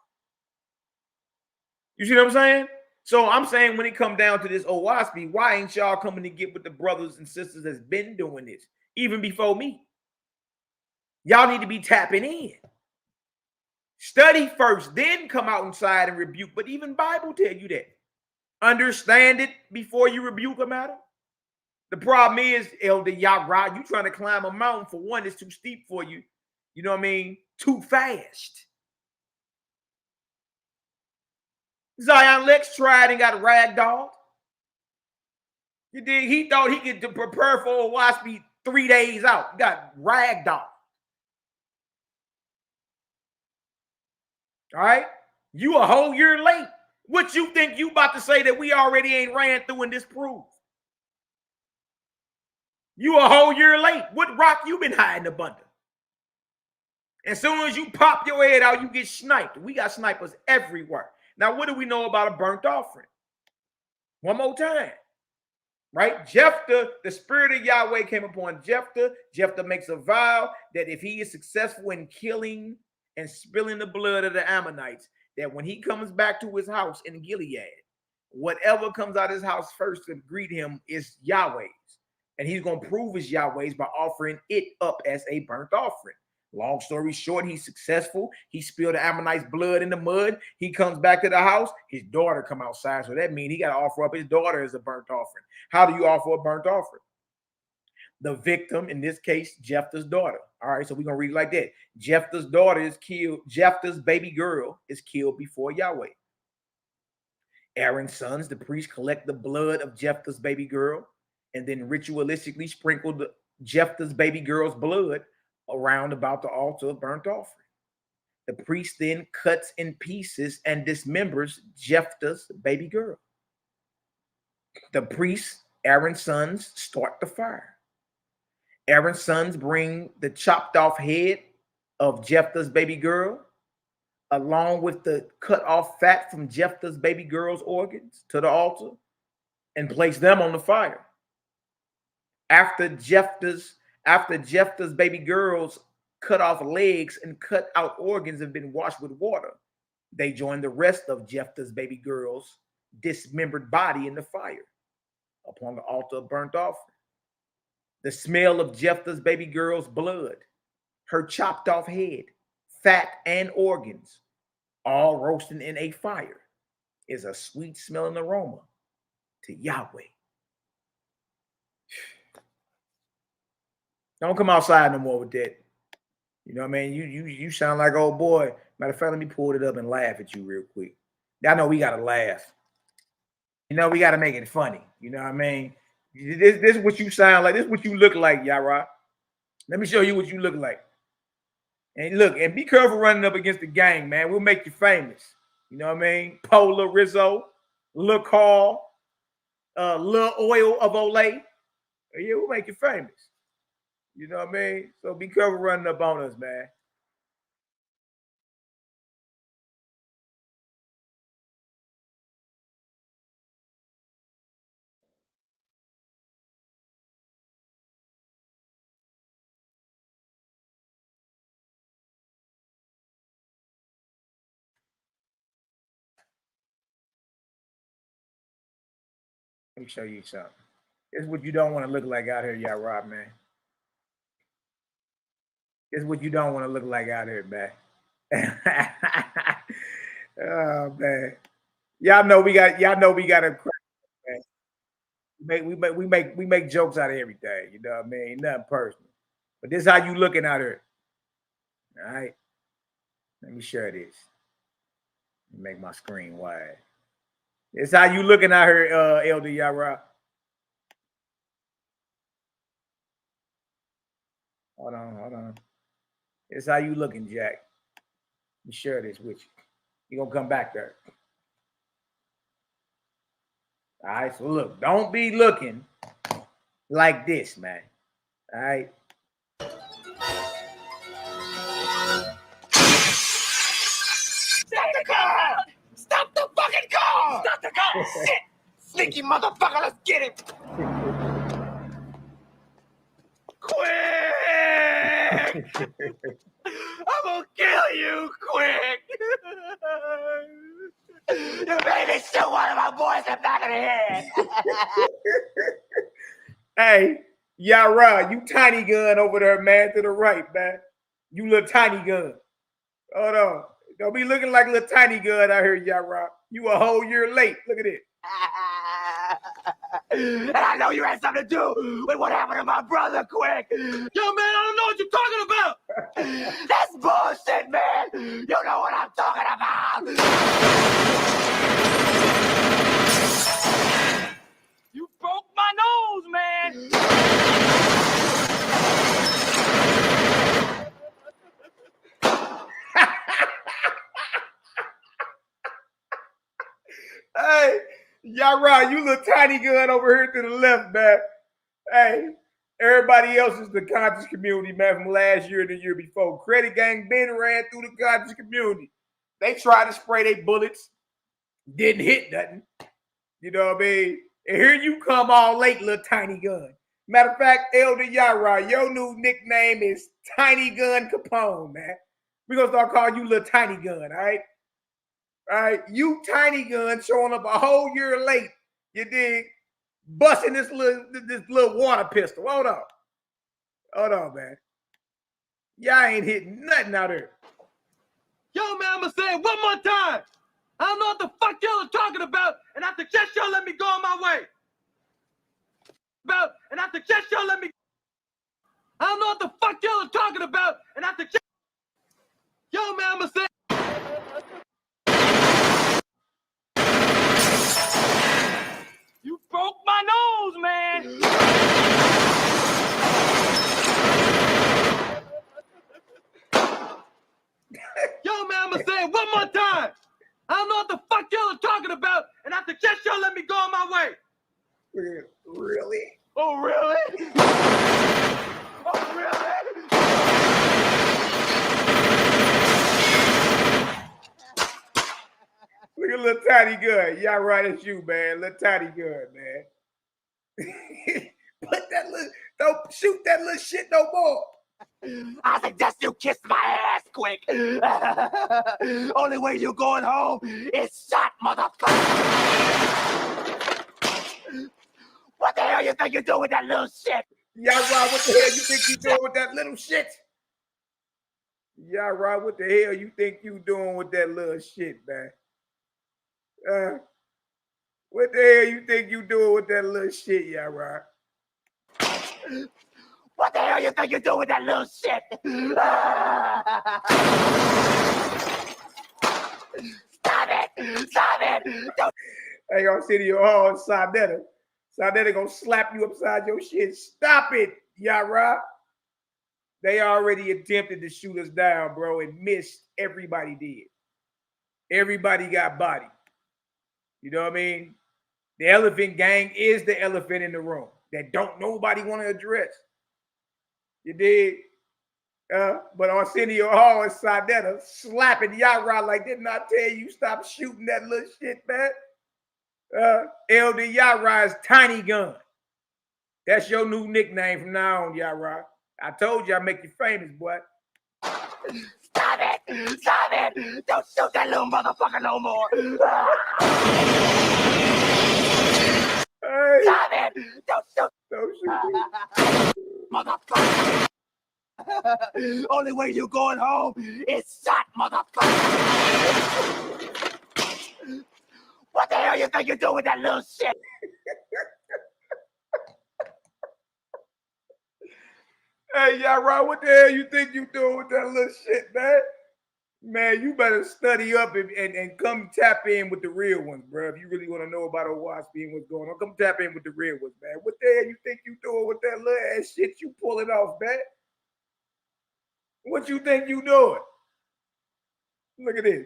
You see what I'm saying? So I'm saying, when it come down to this OWASP, why ain't y'all coming to get with the brothers and sisters that's been doing this even before me? Y'all need to be tapping in. Study first, then come out inside and rebuke. But even Bible tell you that. Understand it before you rebuke a matter. The problem is, Elder Yarah, you trying to climb a mountain. For one, it's too steep for you. You know what I mean? Too fast. Zion Lex tried and got ragdolled. You dig? He thought he could prepare for a WASP 3 days out. Got ragdolled. All right? You a whole year late. What you think you about to say that we already ain't ran through in this proof? You a whole year late. What rock you been hiding up under? As soon as you pop your head out, you get sniped. We got snipers everywhere. Now, what do we know about a burnt offering? One more time. Right? Jephthah, the spirit of Yahweh came upon Jephthah. Jephthah makes a vow that if he is successful in killing and spilling the blood of the Ammonites, that when he comes back to his house in Gilead, whatever comes out of his house first to greet him is Yahweh's. And he's going to prove his Yahweh's by offering it up as a burnt offering. Long story short, he's successful. He spilled the Ammonites' blood in the mud. He comes back to the house. His daughter come outside. So that means he got to offer up his daughter as a burnt offering. How do you offer a burnt offering? The victim, in this case, Jephthah's daughter. All right, so we're going to read it like that. Jephthah's daughter is killed. Jephthah's baby girl is killed before Yahweh. Aaron's sons, the priests, collect the blood of Jephthah's baby girl and then ritualistically sprinkle Jephthah's baby girl's blood around about the altar of burnt offering. The priest then cuts in pieces and dismembers Jephthah's baby girl. The priest, Aaron's sons, start the fire. Aaron's sons bring the chopped off head of Jephthah's baby girl, along with the cut off fat from Jephthah's baby girl's organs, to the altar and place them on the fire. After Jephthah's baby girl's cut off legs and cut out organs have been washed with water, they join the rest of Jephthah's baby girl's dismembered body in the fire upon the altar of burnt offering. The smell of Jephthah's baby girl's blood, her chopped off head, fat, and organs, all roasting in a fire, is a sweet smelling aroma to Yahweh. Don't come outside no more with that. You know what I mean? You sound like old boy. Matter of fact, let me pull it up and laugh at you real quick. I know we gotta laugh. You know, we gotta make it funny. You know what I mean? This is what you sound like. This is what you look like, Yarah. Let me show you what you look like. And look, and be careful running up against the gang, man. We'll make you famous. You know what I mean? Pola Rizzo, Lil Carl, Lil Oil of Olay. Yeah, we'll make you famous. You know what I mean? So be careful running up on us, man. Let me show you something. This is what you don't want to look like out here, Yarah, man. This is what you don't want to look like out here, man. Oh man. Y'all know we got a crack, man. We make jokes out of everything, you know what I mean? Nothing personal. But this is how you looking out here. All right. Let me share this. Make my screen wide. This is how you looking out here, Elder Yarah. Hold on. This is how you looking, Jack. Let me share this with you. You're gonna come back there. All right, so look, don't be looking like this, man. All right. Stop the car! Stop the fucking car! Stop the car! Shit! Sneaky motherfucker, let's get him! Quick! I'm gonna kill you, quick! You made me shoot one of my boys in the back of the head! Hey, Yarah, you tiny gun over there, man, to the right, man. You little tiny gun. Hold on. Don't be looking like little tiny gun out here, Yarah. You a whole year late. Look at it. And I know you had something to do with what happened to my brother, quick! Yo, man, I don't know what you're talking about! That's bullshit, man! You know what I'm talking about! You broke my nose, man! Hey, Yarah, you little tiny gun over here to the left, man. Hey, everybody else is the conscious community, man, from last year and the year before. Credit Gang been ran through the conscious community. They tried to spray their bullets, didn't hit nothing. You know what I mean? And here you come all late, little tiny gun. Matter of fact, Elder Yarah, your new nickname is Tiny Gun Capone, man. We're going to start calling you little tiny gun, all right? All right, you tiny gun showing up a whole year late. You dig? Busting this little water pistol. Hold on, man. Y'all ain't hitting nothing out there. Yo, man, I'ma say it one more time. I don't know what the fuck y'all are talking about, and I suggest y'all let me go on my way. I don't know what the fuck y'all are talking about, and I suggest. Yo, man, I'ma say. You broke my nose, man. Yo, man, I'ma say it one more time. I don't know what the fuck y'all are talking about, and I suggest y'all let me go on my way. Really? Oh, really? Oh, really? Look at little tiny gun. Y'all right at you, man. Little tiny gun, man. Put that little, don't shoot that little shit no more. I suggest you kiss my ass quick. Only way you going home is shot, motherfucker. What the hell you think you're doing with that little shit? Yarah, what the hell you think you doing with that little shit? Yarah, what the hell you think you doing with that little shit, man? What the hell you think you doing with that little shit, Yarah? What the hell you think you're doing with that little shit? Stop it! Stop it! Don't. Hey, I'm sitting your hall, Sadetta. Sadetta gonna slap you upside your shit. Stop it, Yarah. They already attempted to shoot us down, bro, and missed. Everybody did. Everybody got bodied. You know what I mean? The elephant gang is the elephant in the room that don't nobody want to address. You did? But Arsenio Hall and Sadetta slapping Yarah like, didn't I tell you stop shooting that little shit, man? Elder Yarah's tiny gun. That's your new nickname from now on, Yarah. I told you I'd make you famous, boy. Stop it! Stop it! Don't shoot that little motherfucker no more! Hey. Stop it! Don't shoot! Don't shoot me. Motherfucker! Only way you going home is shot, motherfucker! What the hell you think you're doing with that little shit? Hey, Yarah, what the hell you think you doing with that little shit, man? Man, you better study up and come tap in with the real ones, bro. If you really want to know about OWASP and what's going on, come tap in with the real ones, man. What the hell you think you doing with that little ass shit you pulling off, man? What you think you doing? Look at this.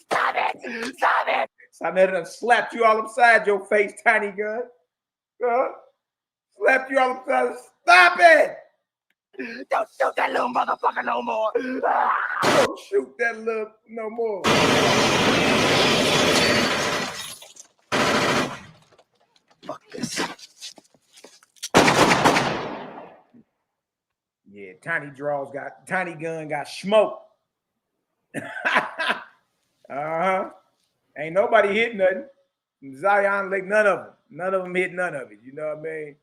Stop it! Stop it! Somebody done slapped you all upside your face, tiny gun. Slapped you all upside. Stop it! Don't shoot that little motherfucker no more! Don't shoot that little no more. Fuck this. Yeah, Tiny Gun got smoked. Ain't nobody hit nothing. Zion Lake, none of them. None of them hit none of it. You know what I mean?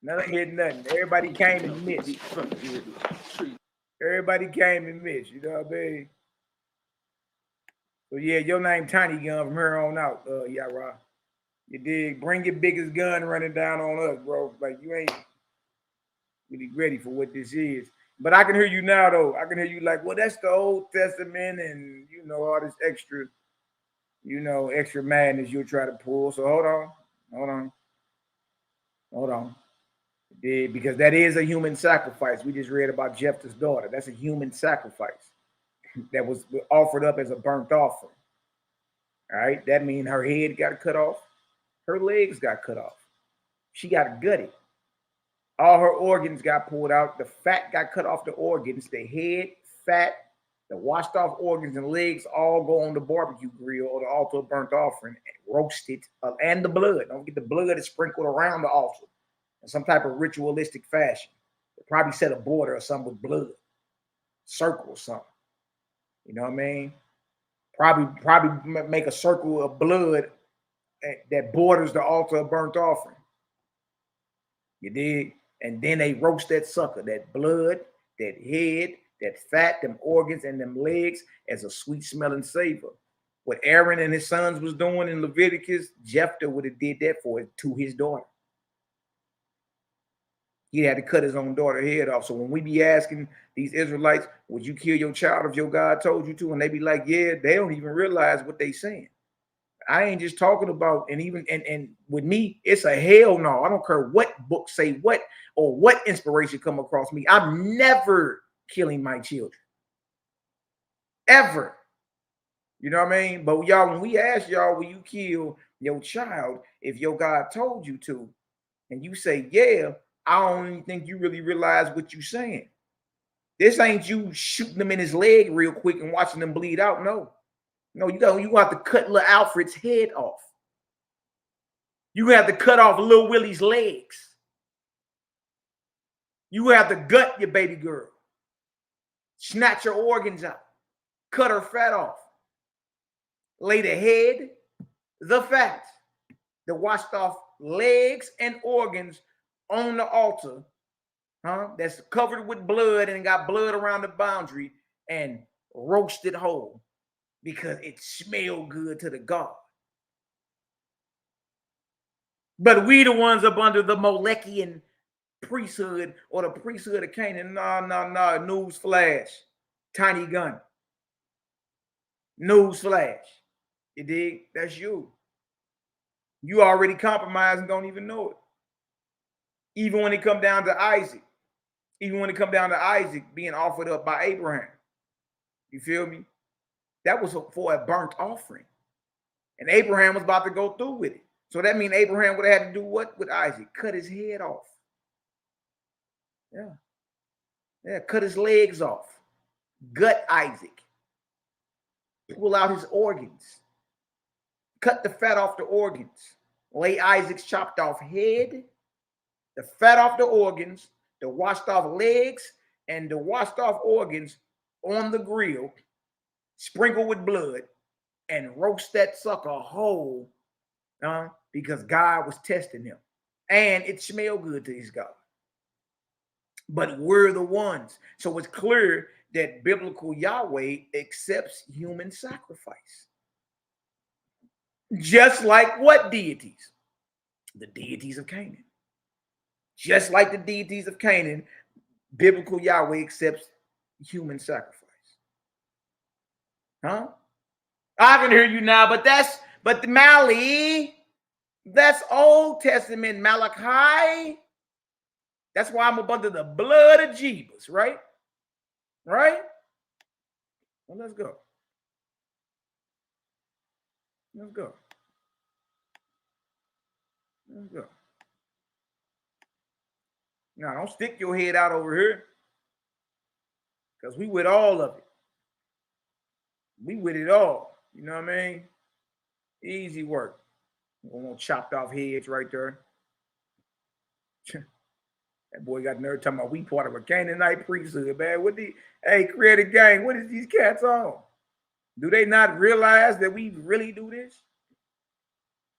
None of them hit nothing. Everybody came and missed. Everybody came and missed. You know what I mean? So yeah, your name Tiny Gun from here on out, Yarah. You dig? Bring your biggest gun running down on us, bro. Like you ain't really ready for what this is. But I can hear you now, though. I can hear you like, well, that's the Old Testament and, you know, all this extra, you know, extra madness you'll try to pull. So hold on. Because that is a human sacrifice. We just read about Jephthah's daughter. That's a human sacrifice that was offered up as a burnt offering. All right? That means her head got cut off. Her legs got cut off. She got gutted. All her organs got pulled out. The fat got cut off the organs. The head, fat, the washed off organs and legs all go on the barbecue grill or the altar of burnt offering, roasted, and the blood. Don't get the blood is sprinkled around the altar in some type of ritualistic fashion. They probably set a border or something with blood, circle or something. You know what I mean? Probably make a circle of blood that borders the altar of burnt offering. You dig? And then they roast that sucker, that blood, that head, that fat, them organs, and them legs as a sweet smelling savor. What Aaron and his sons was doing in Leviticus, Jephthah would have did that to his daughter. He had to cut his own daughter's head off. So when we be asking these Israelites, would you kill your child if your God told you to? And they be like, yeah, they don't even realize what they saying. I ain't just talking about, and with me, it's a hell no. I don't care what book say what or what inspiration come across me. I'm never killing my children. Ever. You know what I mean? But y'all, when we ask y'all, will you kill your child if your God told you to? And you say, yeah, I don't even think you really realize what you're saying. This ain't you shooting him in his leg real quick and watching them bleed out. No. No, you have to cut little Alfred's head off. You have to cut off little Willie's legs. You have to gut your baby girl. Snatch her organs out. Cut her fat off. Lay the head, the fat, the washed off legs and organs on the altar, that's covered with blood and got blood around the boundary, and roast it whole. Because it smelled good to the God. But we the ones up under the Malakian priesthood or the priesthood of Canaan. No. News flash. Tiny gun. News flash. You dig? That's you. You already compromised and don't even know it. Even when it come down to Isaac, being offered up by Abraham. You feel me? That was for a burnt offering. And Abraham was about to go through with it. So that means Abraham would have had to do what with Isaac? Cut his head off. Yeah, cut his legs off. Gut Isaac. Pull out his organs. Cut the fat off the organs. Lay Isaac's chopped off head, the fat off the organs, the washed off legs, and the washed off organs on the grill, sprinkle with blood, and roast that sucker whole, because God was testing him. And it smelled good to his God. But we're the ones. So it's clear that biblical Yahweh accepts human sacrifice. Just like what deities? The deities of Canaan. Just like the deities of Canaan, biblical Yahweh accepts human sacrifice. Huh? I can hear you now, but the Mali, that's Old Testament Malaki. That's why I'm up under the blood of Jesus, right? Right? Well, let's go. Let's go. Let's go. Now, don't stick your head out over here, because we with all of it. We with it all. You know what I mean? Easy work. One chopped off heads right there. That boy got nerve talking about we part of a Canaanite priesthood, man. Hey, creative gang, what is these cats on? Do they not realize that we really do this?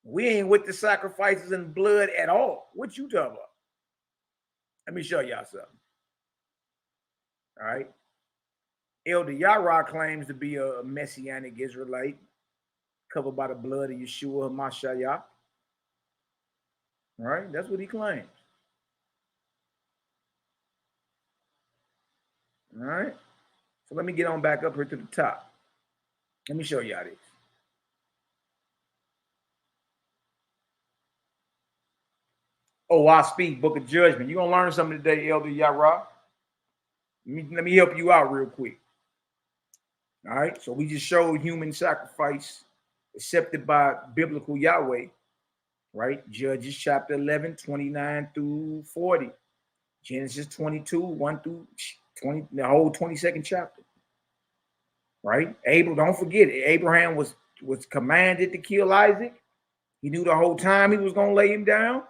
We ain't with the sacrifices and blood at all. What you talking about? Let me show y'all something. All right. Elder Yarah claims to be a messianic Israelite, covered by the blood of Yeshua HaMashiach. All right, that's what he claims. All right. So let me get on back up here to the top. Let me show y'all this. Oh, I speak book of judgment. You're going to learn something today, Elder Yarah. Let me help you out real quick. All right. So we just showed human sacrifice accepted by biblical Yahweh. Right. Judges chapter 11, 29 through 40. Genesis 22, 1 through 20, the whole 22nd chapter. Right. Don't forget, Abraham was commanded to kill Isaac. He knew the whole time he was going to lay him down.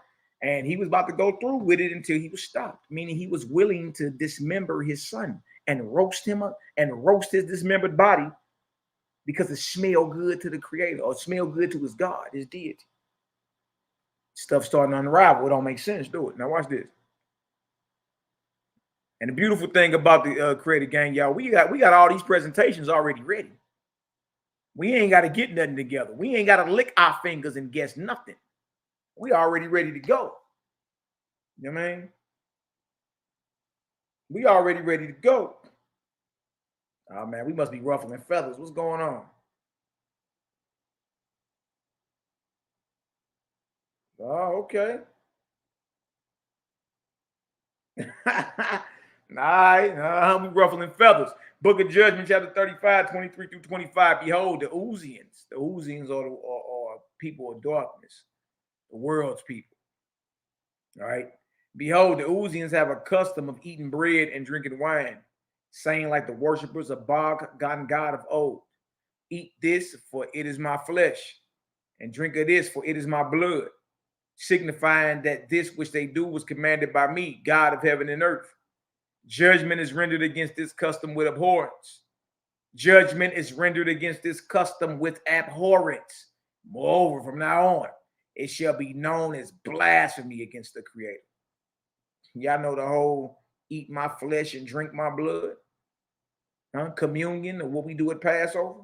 And he was about to go through with it until he was stopped, meaning he was willing to dismember his son and roast him up and roast his dismembered body because it smelled good to the Creator, or smelled good to his God, his deity. Stuff starting to unravel. It don't make sense, do it. Now watch this. And the beautiful thing about the Creator gang, y'all, we got all these presentations already ready. We ain't got to get nothing together. We ain't got to lick our fingers and guess nothing. We already ready to go. You know what I mean? We already ready to go. Oh, man, we must be ruffling feathers. What's going on? Oh, okay. Nah, we ruffling feathers. Book of Judgment, chapter 35, 23 through 25. Behold, the Uzians. The Uzians are people of darkness, the world's people. All right. Behold, the Uzians have a custom of eating bread and drinking wine, saying like the worshipers of Baal, God of old, eat this, for it is my flesh, and drink of this, for it is my blood, signifying that this which they do was commanded by me, God of heaven and earth. Judgment is rendered against this custom with abhorrence. Judgment is rendered against this custom with abhorrence. Moreover, from now on, it shall be known as blasphemy against the Creator. Y'all know the whole eat my flesh and drink my blood? Communion, or what we do at Passover?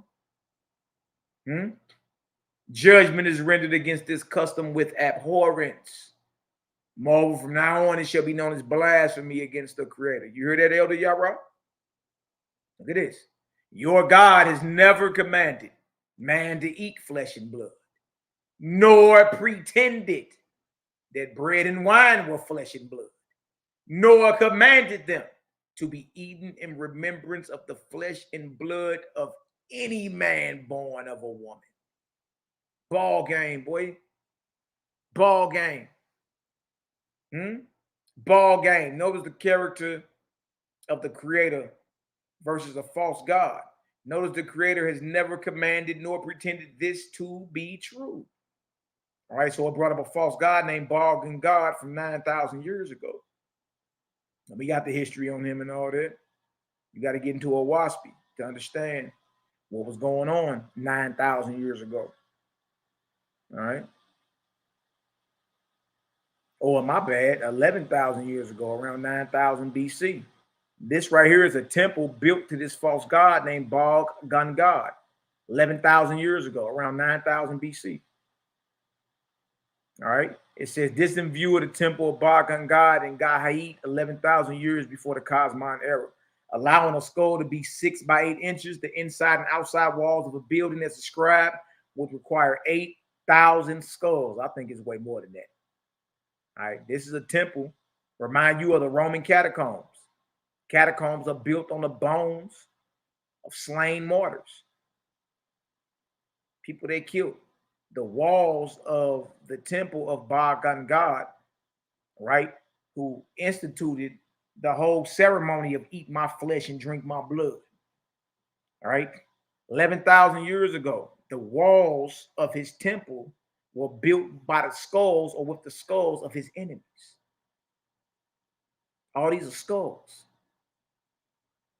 Judgment is rendered against this custom with abhorrence. Moreover, from now on, it shall be known as blasphemy against the Creator. You hear that, Elder Yarah? Look at this. Your God has never commanded man to eat flesh and blood. nor pretended that bread and wine were flesh and blood, nor commanded them to be eaten in remembrance of the flesh and blood of any man born of a woman. Ball game, boy. Ball game. Ball game. Notice the character of the creator versus a false god. Notice the creator has never commanded nor pretended this to be true. All right, so it brought up a false god named Baal and God from 9,000 years ago. And we got the history on him and all that. You got to get into a waspy to understand what was going on 9,000 years ago. All right. Or my bad, 11,000 years ago, around 9,000 BC. This right here is a temple built to this false god named Baal Gun God, 11,000 years ago, around 9,000 BC. All right. It says this in view of the temple of Baal Gun God and YAH'KI 11,000 years before the Cosmine era, allowing a skull to be 6 by 8 inches. The inside and outside walls of a building as described would require 8,000 skulls. I think it's way more than that. All right. This is a temple. Remind you of the Roman catacombs. Catacombs are built on the bones of slain martyrs, people they killed. The walls of the temple of Baal Gun God, right, who instituted the whole ceremony of eat my flesh and drink my blood. All right, 11,000 years ago, the walls of his temple were built by the skulls or with the skulls of his enemies. All these are skulls.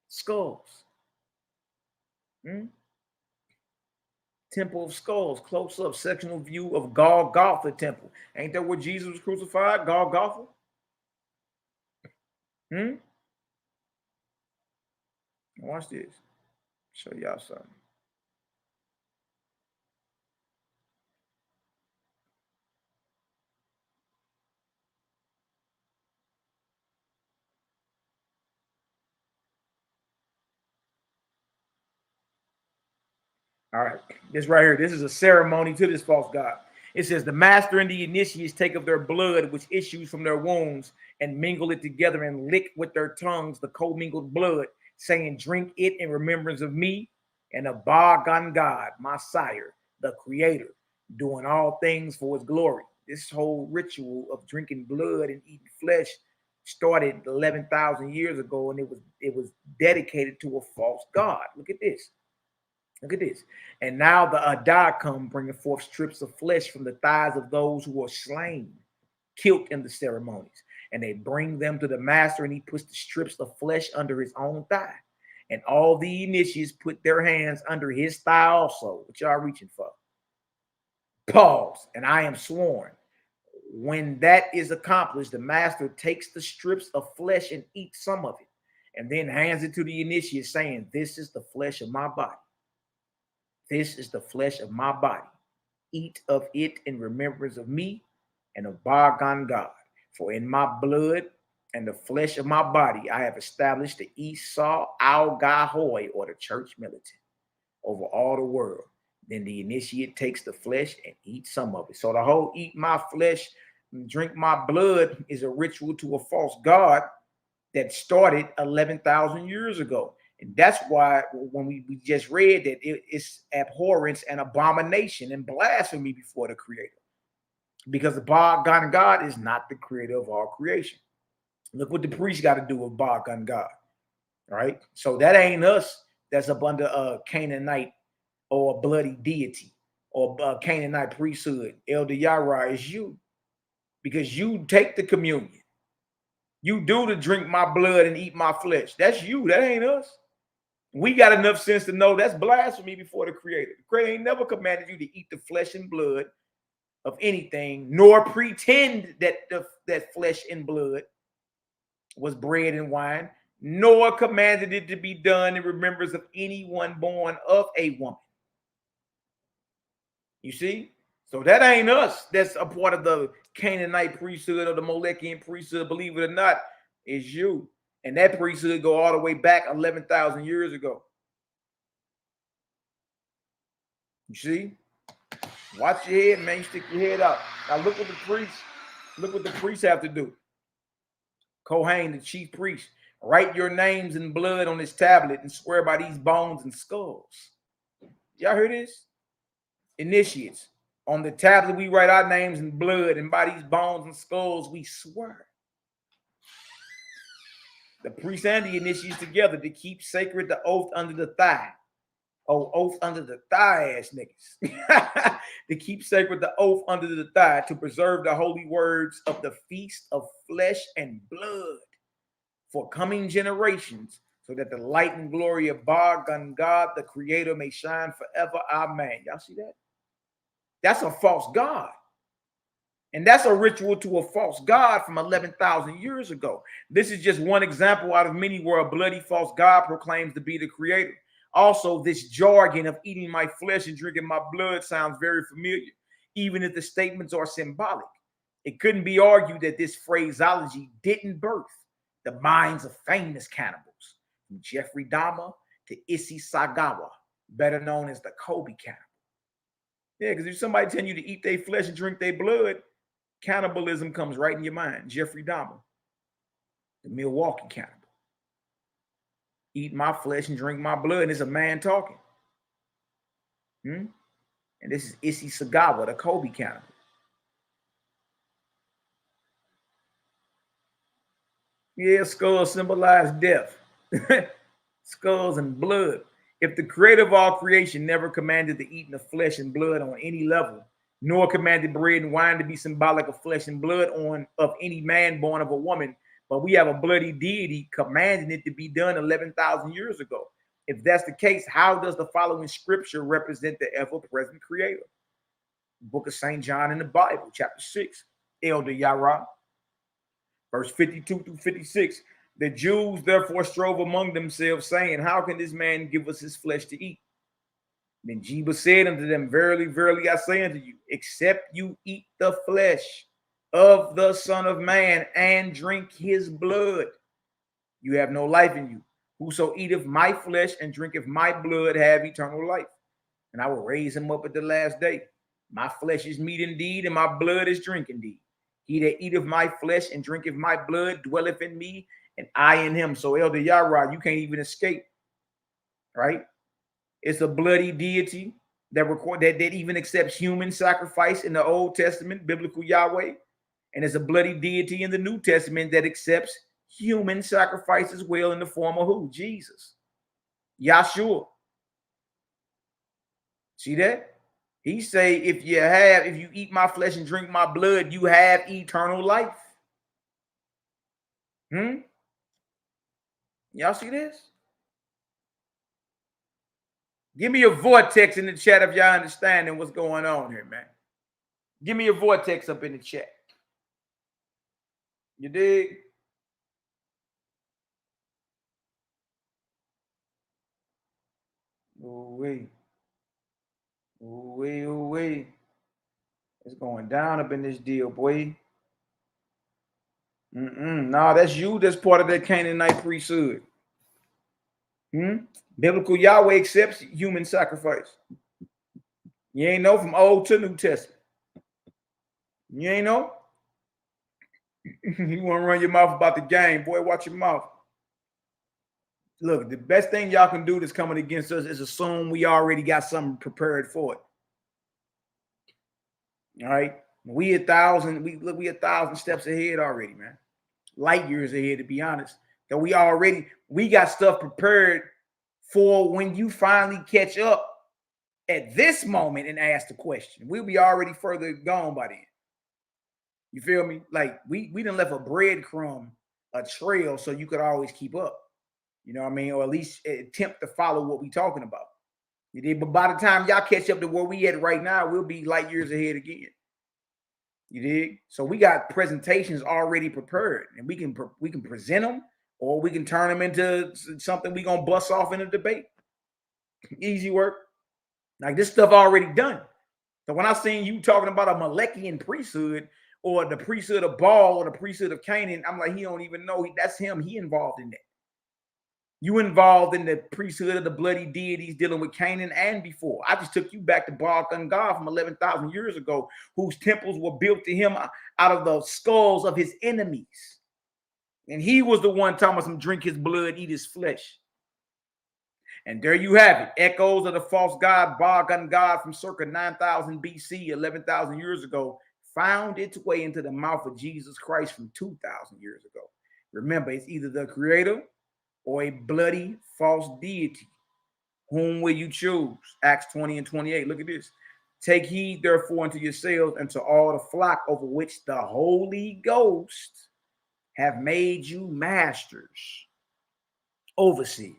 Skulls. Temple of Skulls, close up sectional view of Golgotha temple. Ain't that where Jesus was crucified? Golgotha? Watch this. Show y'all something. All right, this right here, this is a ceremony to this false god. It says the master and the initiates take of their blood, which issues from their wounds, and mingle it together and lick with their tongues the commingled blood, saying, drink it in remembrance of me and of Baal Gun God, my sire, the creator, doing all things for his glory. This whole ritual of drinking blood and eating flesh started 11,000 years ago, and it was dedicated to a false god. Look at this. Look at this. And now the Adah come, bringing forth strips of flesh from the thighs of those who were slain, killed in the ceremonies. And they bring them to the master, and he puts the strips of flesh under his own thigh. And all the initiates put their hands under his thigh also. What y'all reaching for? Pause. And I am sworn. When that is accomplished, the master takes the strips of flesh and eats some of it, and then hands it to the initiate, saying, this is the flesh of my body. This is the flesh of my body. Eat of it in remembrance of me and of Baal Gun God. For in my blood and the flesh of my body, I have established the Esau Al-Gahoy, or the church militant, over all the world. Then the initiate takes the flesh and eats some of it. So the whole eat my flesh, drink my blood is a ritual to a false god that started 11,000 years ago. And that's why when we just read that it's abhorrence and abomination and blasphemy before the creator. Because the Baal Gun God is not the creator of all creation. Look what the priest got to do with Baal Gun God. All right. So that ain't us that's up under a Canaanite or a bloody deity or a Canaanite priesthood. Elder Yarah is you. Because you take the communion. You do to drink my blood and eat my flesh. That's you. That ain't us. We got enough sense to know that's blasphemy before the creator. The creator ain't never commanded you to eat the flesh and blood of anything, nor pretend that that flesh and blood was bread and wine, nor commanded it to be done in remembrance of anyone born of a woman. You see? So that ain't us. That's a part of the Canaanite priesthood or the Malakian priesthood, believe it or not, is you. And that priesthood go all the way back 11,000 years ago. You see? Watch your head, man. You stick your head out. Now look what the priests have to do. Kohen, the chief priest, write your names in blood on this tablet and swear by these bones and skulls. Y'all hear this? Initiates. On the tablet, we write our names in blood, and by these bones and skulls, we swear. The priest and the initiates together to keep sacred the oath under the thigh. Oh, oath under the thigh, ass niggas. To keep sacred the oath under the thigh, to preserve the holy words of the feast of flesh and blood for coming generations, so that the light and glory of God, the Creator, may shine forever. Amen. Y'all see that? That's a false god. And that's a ritual to a false god from 11,000 years ago. This is just one example out of many where a bloody false god proclaims to be the Creator. Also, this jargon of eating my flesh and drinking my blood sounds very familiar, even if the statements are symbolic. It couldn't be argued that this phraseology didn't birth the minds of famous cannibals, from Jeffrey Dahmer to Issey Sagawa, better known as the Kobe cannibal. Yeah, because if somebody telling you to eat their flesh and drink their blood, cannibalism comes right in your mind. Jeffrey Dahmer, the Milwaukee cannibal. Eat my flesh and drink my blood. And it's a man talking. And this is Issey Sagawa, the Kobe cannibal. Yeah, skulls symbolize death. Skulls and blood. If the Creator of all creation never commanded the eating of flesh and blood on any level, nor commanded bread and wine to be symbolic of flesh and blood of any man born of a woman, but we have a bloody deity commanding it to be done 11,000 years ago. If that's the case, how does the following scripture represent the ever-present Creator? Book of St. John in the Bible, chapter 6, Elder Yarah, verse 52 through 56. The Jews therefore strove among themselves, saying, how can this man give us his flesh to eat? Then Jephthah said unto them, verily, verily, I say unto you, except you eat the flesh of the Son of Man and drink his blood, you have no life in you. Whoso eateth my flesh and drinketh my blood have eternal life, and I will raise him up at the last day. My flesh is meat indeed, and my blood is drink indeed. He that eateth my flesh and drinketh my blood dwelleth in me, and I in him. So, Elder Yarah, you can't even escape, right? It's a bloody deity that even accepts human sacrifice in the Old Testament, biblical Yahweh. And it's a bloody deity in the New Testament that accepts human sacrifice as well in the form of who? Jesus. Yahshua. See that? He say, if you eat my flesh and drink my blood, you have eternal life. Y'all see this? Give me a vortex in the chat if y'all understanding what's going on here, man. Give me a vortex up in the chat. You dig? Ooh-wee. Ooh-wee, ooh-wee. It's going down up in this deal, boy. Nah, that's you that's part of that Canaanite priesthood. Biblical Yahweh accepts human sacrifice. You ain't know from Old to New Testament. You ain't know? You want to run your mouth about the game, boy, watch your mouth. Look, the best thing y'all can do that's coming against us is assume we already got something prepared for it. All right? We 1,000 steps ahead already, man. Light years ahead, to be honest. That we got stuff prepared for when you finally catch up at this moment and ask the question. We'll be already further gone by then. You feel me? Like we done left a breadcrumb, a trail, so you could always keep up. You know what I mean? Or at least attempt to follow what we talking about. You did, but by the time y'all catch up to where we at right now, we'll be light years ahead again. You dig? So we got presentations already prepared, and we can present them, or we can turn them into something we gonna bust off in a debate. Easy work. Like this stuff already done. So when I seen you talking about a Malakian priesthood, or the priesthood of Baal, or the priesthood of Canaan, I'm like, he don't even know that's him. He involved in that. You involved in the priesthood of the bloody deities dealing with Canaan and before. I just took you back to Baal-Gan God from 11,000 years ago, whose temples were built to him out of the skulls of his enemies. And he was the one telling us to drink his blood, eat his flesh. And there you have it. Echoes of the false god, Baal-Gan God from circa 9,000 BC, 11,000 years ago, found its way into the mouth of Jesus Christ from 2,000 years ago. Remember, it's either the creator or a bloody false deity. Whom will you choose? Acts 20 and 28. Look at this. Take heed, therefore, unto yourselves and to all the flock over which the Holy Ghost have made you masters, overseers,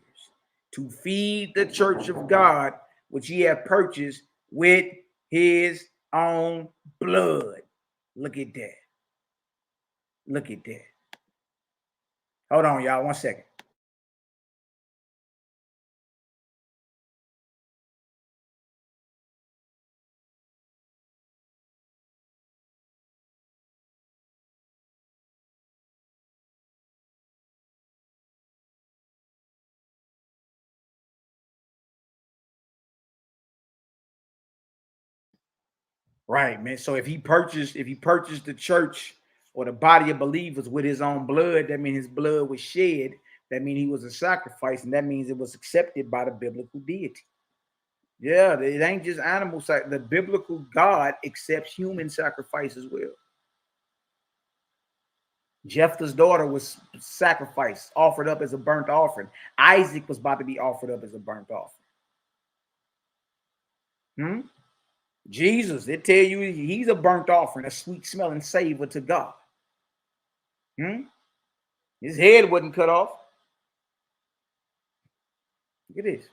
to feed the church of God, which ye have purchased with his own blood. Look at that. Look at that. Hold on, y'all. 1 second. Right, man. So if he purchased the church or the body of believers with his own blood, that means his blood was shed. That means he was a sacrifice, and that means it was accepted by the biblical deity. Yeah, it ain't just animal sacrifice. The biblical God accepts human sacrifice as well. Jephthah's daughter was sacrificed, offered up as a burnt offering. Isaac was about to be offered up as a burnt offering. Jesus, they tell you he's a burnt offering, a sweet smelling savor to God. His head wasn't cut off. Look at this.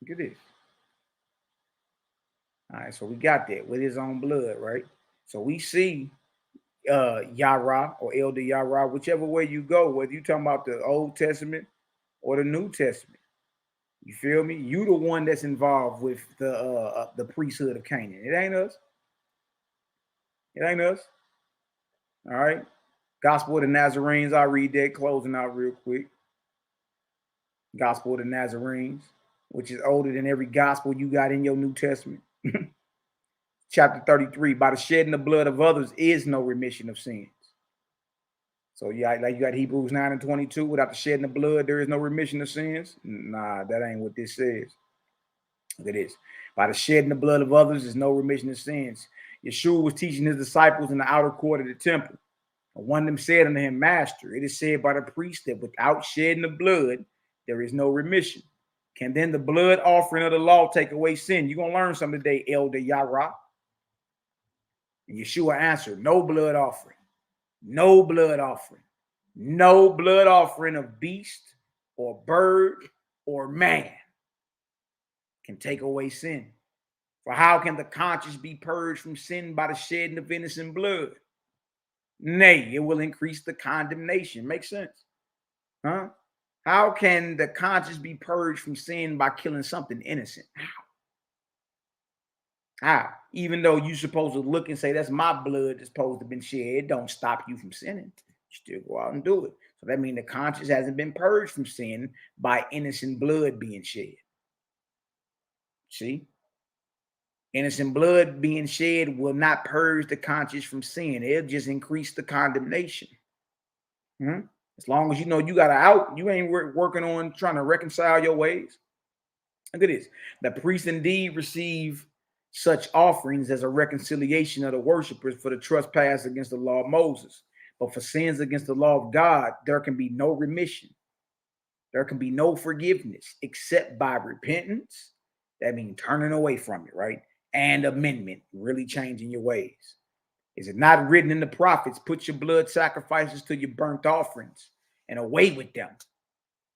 Look at this. All right, so we got that with his own blood, right? So we see Yarah or Elder Yarah, whichever way you go, whether you're talking about the Old Testament or the New Testament. You feel me? You the one that's involved with the priesthood of Canaan. It ain't us. It ain't us. All right. Gospel of the Nazarenes. I'll read that closing out real quick. Gospel of the Nazarenes, which is older than every gospel you got in your New Testament. Chapter 33. By the shedding of blood of others is no remission of sins. So yeah, like you got Hebrews 9 and 22. Without the shedding of blood, there is no remission of sins. Nah, that ain't what this says. Look at this. By the shedding of blood of others is no remission of sins. Yeshua was teaching his disciples in the outer court of the temple. And one of them said unto him, Master, it is said by the priest that without shedding of blood, there is no remission. Can then the blood offering of the law take away sin? You're going to learn something today, Elder Yarah. And Yeshua answered, no blood offering. No blood offering. No blood offering of beast or bird or man can take away sin. For how can the conscience be purged from sin by the shedding of innocent blood? Nay, it will increase the condemnation. Makes sense? Huh? How can the conscience be purged from sin by killing something innocent? How? Even though you're supposed to look and say, that's my blood that's supposed to have been shed, it don't stop you from sinning. You still go out and do it. So that means the conscience hasn't been purged from sin by innocent blood being shed. See? Innocent blood being shed will not purge the conscience from sin. It'll just increase the condemnation. As long as you know you got an out, you ain't working on trying to reconcile your ways. Look at this. The priest indeed receive such offerings as a reconciliation of the worshipers for the trespass against the law of Moses. But for sins against the law of God, there can be no remission. There can be no forgiveness except by repentance. That means turning away from it, right? And amendment, really changing your ways. Is it not written in the prophets, put your blood sacrifices to your burnt offerings and away with them,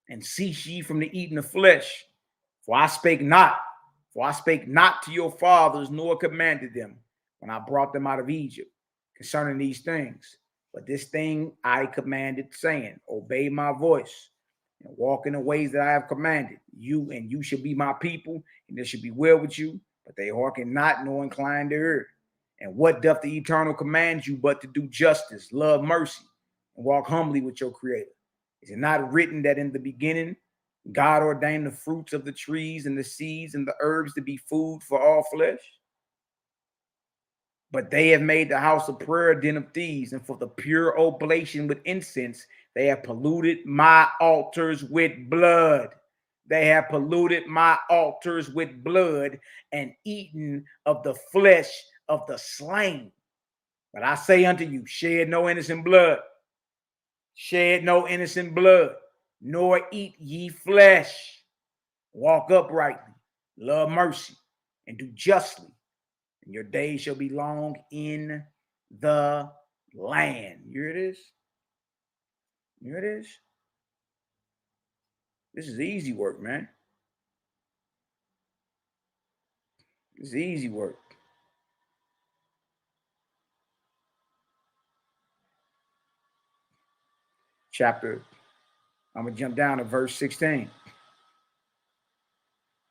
and cease ye from the eating of flesh? For I spake not to your fathers, nor commanded them when I brought them out of Egypt concerning these things. But this thing I commanded, saying, obey my voice and walk in the ways that I have commanded you, and you shall be my people, and there shall be well with you. But they hearken not, nor incline their ear. And what doth the Eternal command you but to do justice, love mercy, and walk humbly with your creator. Is it not written that in the beginning God ordained the fruits of the trees and the seeds and the herbs to be food for all flesh? But they have made the house of prayer a den of thieves, and for the pure oblation with incense, they have polluted my altars with blood. They have polluted my altars with blood and eaten of the flesh of the slain. But I say unto you, shed no innocent blood. Shed no innocent blood, nor eat ye flesh. Walk uprightly, love mercy, and do justly, and your days shall be long in the land. Here it is. Here it is. This is easy work, man. This is easy work. I'm going to jump down to verse 16.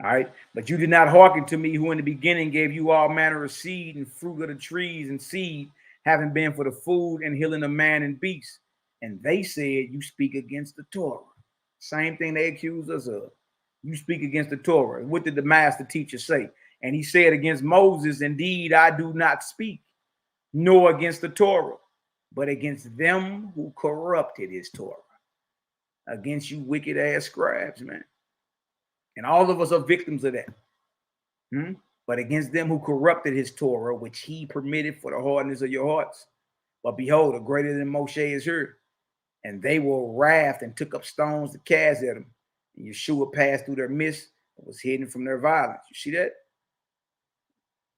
All right. But you did not hearken to me, who in the beginning gave you all manner of seed and fruit of the trees and seed, having been for the food and healing of man and beast. And they said, you speak against the Torah. Same thing they accused us of. You speak against the Torah. What did the master teacher say? And he said against Moses, indeed, I do not speak, nor against the Torah, but against them who corrupted his Torah. Against you wicked ass scribes, man. And all of us are victims of that. But against them who corrupted his Torah, which he permitted for the hardness of your hearts. But behold, a greater than Moshe is here. And they were wrath and took up stones to cast at him. And Yeshua passed through their midst and was hidden from their violence. You see that?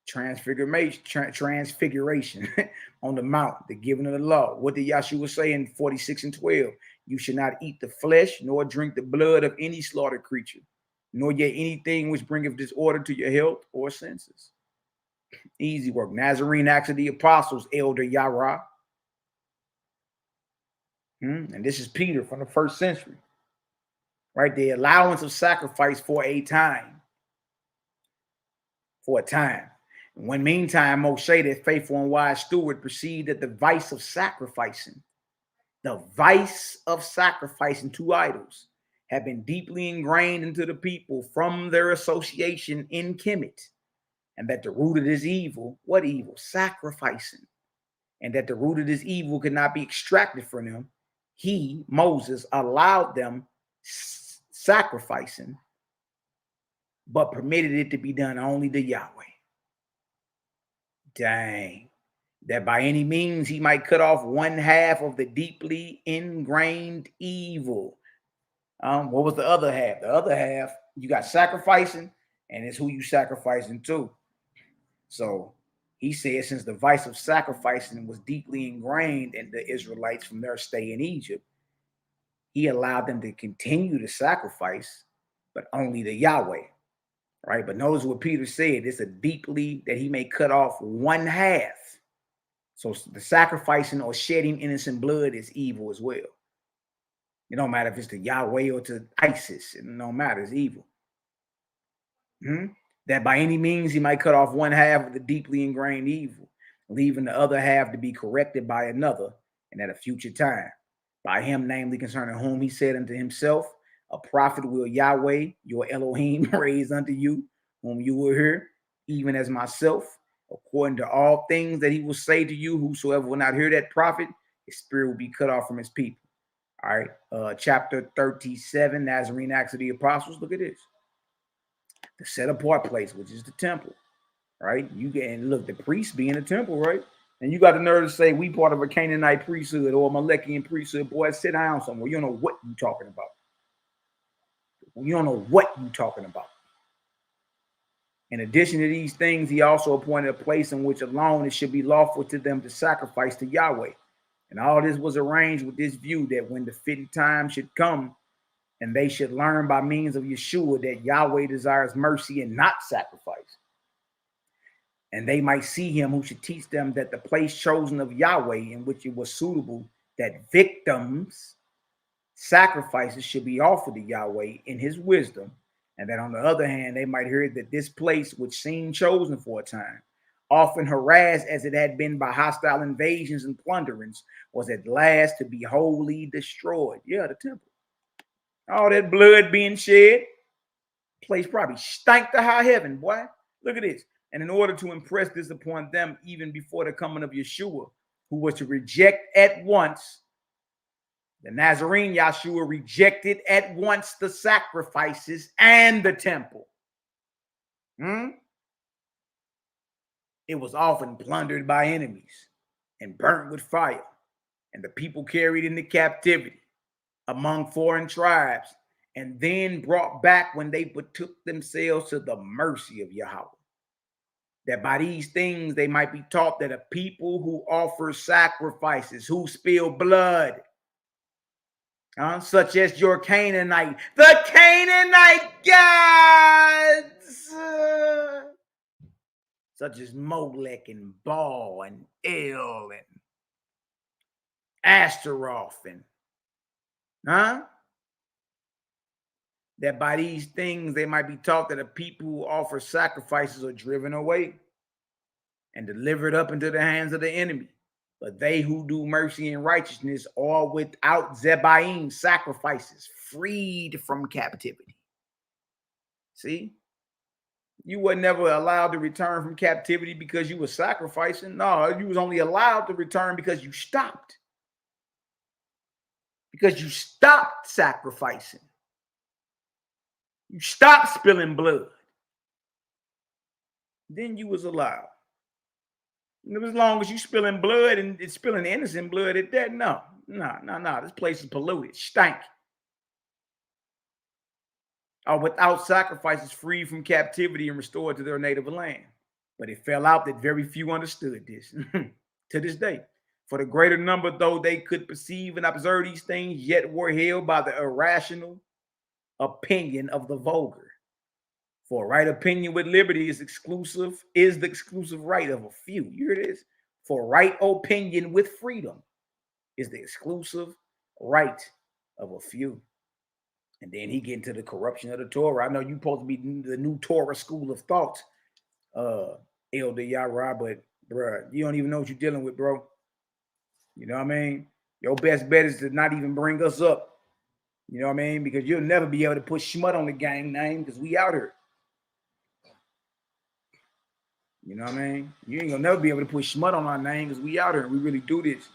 Transfiguration on the mount, the giving of the law. What did Yeshua say in 46 and 12? You should not eat the flesh, nor drink the blood of any slaughtered creature, nor yet anything which bringeth disorder to your health or senses. Easy work. Nazarene Acts of the Apostles, Elder Yarah. And this is Peter from the first century. Right? The allowance of sacrifice for a time. For a time. When meantime, Moshe, that faithful and wise steward, perceived that the vice of sacrificing to idols had been deeply ingrained into the people from their association in Kemet, and that the root of this evil, what evil? Sacrificing. And that the root of this evil could not be extracted from them. He, Moses, allowed them sacrificing, but permitted it to be done only to Yahweh. Dang. That by any means he might cut off one half of the deeply ingrained evil. What was the other half? The other half, you got sacrificing, and it's who you sacrificing to. So he said, since the vice of sacrificing was deeply ingrained in the Israelites from their stay in Egypt, he allowed them to continue to sacrifice, but only to Yahweh. Right? But notice what Peter said, it's a deeply that he may cut off one half. So the sacrificing or shedding innocent blood is evil as well. It don't matter if it's to Yahweh or to Isis. It don't matter. It's evil. That by any means he might cut off one half of the deeply ingrained evil, leaving the other half to be corrected by another and at a future time. By him, namely concerning whom he said unto himself, a prophet will Yahweh, your Elohim, raise unto you, whom you will hear, even as myself, according to all things that he will say to you. Whosoever will not hear that prophet, his spirit will be cut off from his people. All right, chapter 37, Nazarene Acts of the Apostles. Look at this. The set apart place, which is the temple, right? You get, and look, the priests be in the temple, right? And you got the nerve to say we part of a Canaanite priesthood or a Malakian priesthood. Boy, sit down somewhere. You don't know what you're talking about. You don't know what you're talking about. In addition to these things, he also appointed a place in which alone it should be lawful to them to sacrifice to Yahweh. And all this was arranged with this view that when the fitting time should come, and they should learn by means of Yeshua that Yahweh desires mercy and not sacrifice. And they might see him who should teach them that the place chosen of Yahweh in which it was suitable that victims, sacrifices should be offered to Yahweh in his wisdom. And that on the other hand, they might hear that this place which seemed chosen for a time often harassed as it had been by hostile invasions and plunderings, was at last to be wholly destroyed. Yeah, the temple. All that blood being shed, place probably stank to high heaven, boy. Look at this. And in order to impress this upon them, even before the coming of Yeshua, who was to reject at once, the Nazarene Yeshua rejected at once the sacrifices and the temple. It was often plundered by enemies and burnt with fire, and the people carried into captivity among foreign tribes, and then brought back when they betook themselves to the mercy of Yahweh. That by these things they might be taught that a people who offer sacrifices, who spill blood, such as your Canaanite, the Canaanite gods, such as Molech and Baal and El and Ashtaroth and that by these things they might be taught that a people who offer sacrifices are driven away and delivered up into the hands of the enemy. But they who do mercy and righteousness are without Zebaim sacrifices, freed from captivity. See? You were never allowed to return from captivity because you were sacrificing. No, you was only allowed to return because you stopped. Because you stopped sacrificing. You stopped spilling blood. Then you was allowed. And as long as you spilling blood and it's spilling innocent blood at that, no. This place is polluted, stank. Are without sacrifices, free from captivity and restored to their native land. But it fell out that very few understood this to this day. For the greater number, though they could perceive and observe these things, yet were held by the irrational opinion of the vulgar. For right opinion with liberty is the exclusive right of a few. Here it is. For right opinion with freedom is the exclusive right of a few. And then he get into the corruption of the Torah. I know you supposed to be the new Torah school of thought, Elder Yarah, but bruh, you don't even know what you're dealing with, bro. You know what I mean? Your best bet is to not even bring us up. You know what I mean? Because you'll never be able to put schmut on the gang name because we out here. You know what I mean? You ain't gonna never be able to put schmut on our name because we out here. We really do this.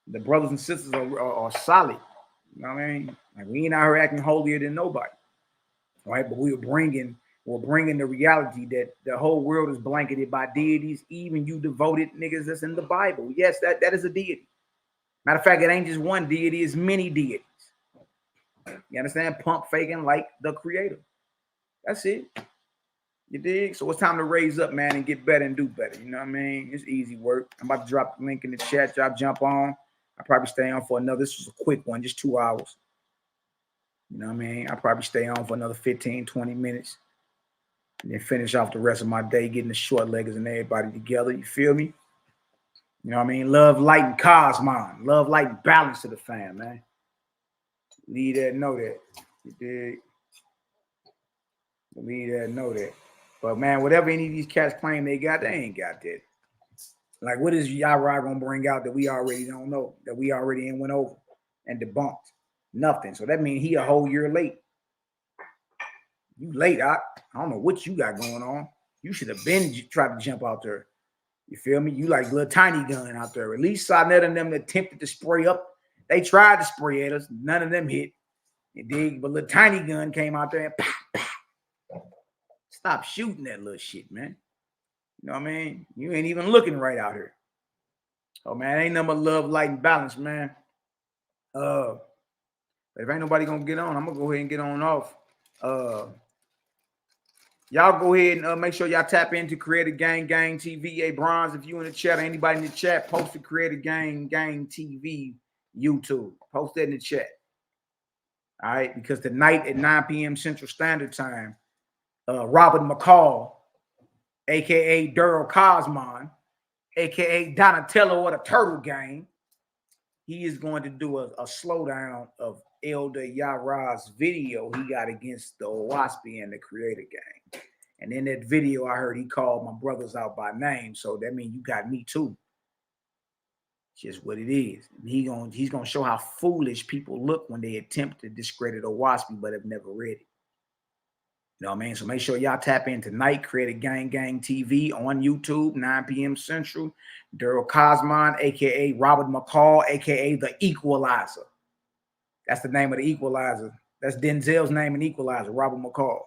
The brothers and sisters are solid. You know what I mean? Like we ain't out here acting holier than nobody. Right? But we're bringing the reality that the whole world is blanketed by deities, even you devoted niggas that's in the Bible. Yes, that is a deity. Matter of fact, it ain't just one deity, it's many deities. You understand? Pump faking like the creator. That's it. You dig? So it's time to raise up, man, and get better and do better. You know what I mean? It's easy work. I'm about to drop the link in the chat. Y'all jump on. I'll probably stay on for another. This was a quick one, just 2 hours. You know what I mean? I'll probably stay on for another 15, 20 minutes. And then finish off the rest of my day getting the short leggers and everybody together. You feel me? You know what I mean? Love, light, and cosmon. Love, light, and balance to the fam, man. Leave that, know that. You dig? Leave that, know that. But, man, whatever any of these cats claim they got, they ain't got that. Like, what is Yarah going to bring out that we already don't know, that we already went over and debunked? Nothing. So that means he a whole year late. You late, I don't know what you got going on. You should have been trying to jump out there. You feel me? You like little tiny gun out there. At least Sonnet and them attempted to spray up. They tried to spray at us. None of them hit. You dig? But little tiny gun came out there and pow, pow. Stop shooting that little shit, man. You know what I mean? You ain't even looking right out here. Oh, man, ain't nothing but love, light, and balance, man. But if ain't nobody gonna get on, I'm gonna go ahead and get on off. Y'all go ahead and make sure y'all tap into Creator Gang TV. Hey, Bronze, if you in the chat or anybody in the chat, post the Creator Gang TV YouTube. Post that in the chat. All right, because tonight at 9 p.m. Central Standard Time, Robert McCall, a.k.a. Daryl Cosmon, a.k.a. Donatello or the Turtle Gang, he is going to do a slowdown of Elder Yarah's video he got against the Owaspy and the Creator Gang. And in that video, I heard he called my brothers out by name. So that means you got me too. It's just what it is. And he's gonna show how foolish people look when they attempt to discredit a WASP, but have never read it. You know what I mean? So make sure y'all tap in tonight. Creative Gang TV on YouTube, 9 p.m. Central. Daryl Cosman, aka Robert McCall, aka the Equalizer. That's the name of the Equalizer. That's Denzel's name in Equalizer, Robert McCall,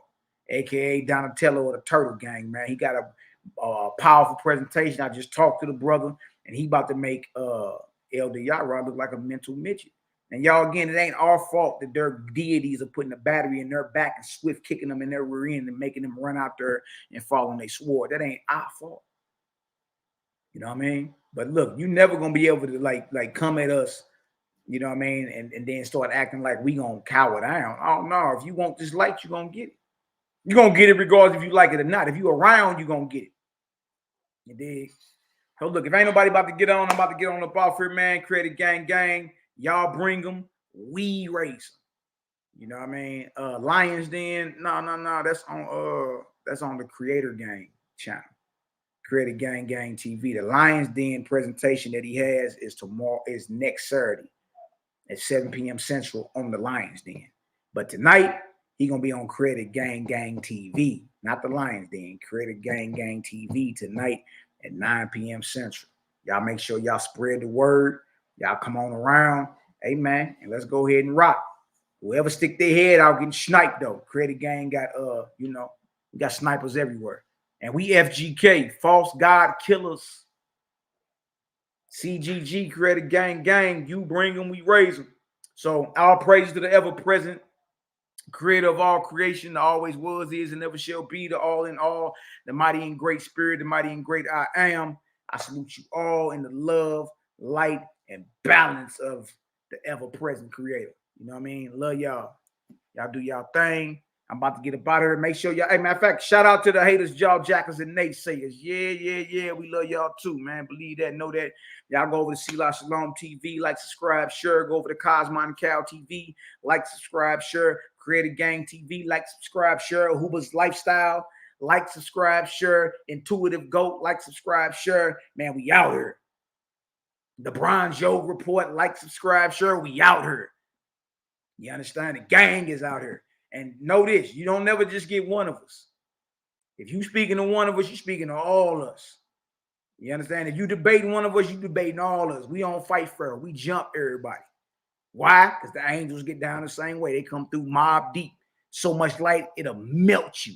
aka Donatello of the Turtle Gang, man. He got a powerful presentation. I just talked to the brother, and he about to make Elder Yarah look like a mental midget. And y'all, again, it ain't our fault that their deities are putting a battery in their back and swift kicking them in their rear end and making them run out there and fall on their sword. That ain't our fault. You know what I mean? But look, you never gonna be able to like come at us, you know what I mean, and then start acting like we gonna cower down. Oh no, if you want this light, you're gonna get it. You're gonna get it regardless if you like it or not. If you around, you're gonna get it. You dig? So look, if ain't nobody about to get on, I'm about to get on up off here, man. Creative Gang. Y'all bring them, we raise them. You know what I mean? Lions Den, no. That's on the Creator Gang channel. Creative Gang TV. The Lions Den presentation that he has is next Saturday at 7 p.m. Central on the Lions Den. But tonight, he gonna be on Creative Gang TV, not the Lions Den. Creative Gang TV tonight at 9 p.m. Central. Y'all make sure y'all spread the word. Y'all come on around. Hey, man, and let's go ahead and rock. Whoever stick their head out getting sniped, though. Creative Gang got, we got snipers everywhere. And we FGK, false God killers. CGG, Creative Gang. You bring them, we raise them. So all praise to the ever-present creator of all creation, the always was, is, and never shall be, the all in all, the mighty and great spirit, the mighty and great I am. I salute you all in the love, light, and balance of the ever-present creator. You know what I mean? Love y'all. Y'all do y'all thing. I'm about to get up out of here. Make sure y'all, hey, matter of fact, shout out to the haters, jawjackers, and naysayers. Yeah. We love y'all too, man. Believe that, know that. Y'all go over to SHALOM TV, like, subscribe, share. Go over to Cosmon Cow TV, like, subscribe, share. Creative Gang TV, like, subscribe, share. HERBAL's Lifestyle, like, subscribe, share. Intuitive Goat, like, subscribe, share. Man, we out here. The Bronze Yoga Report, like, subscribe, share. We out here. You understand? The gang is out here. And know this, you don't never just get one of us. If you speaking to one of us, you speaking to all of us. You understand? If you debating one of us, you debating all of us. We don't fight fair. We jump everybody. Why? Because the angels get down the same way. They come through mob deep. So much light, it'll melt you.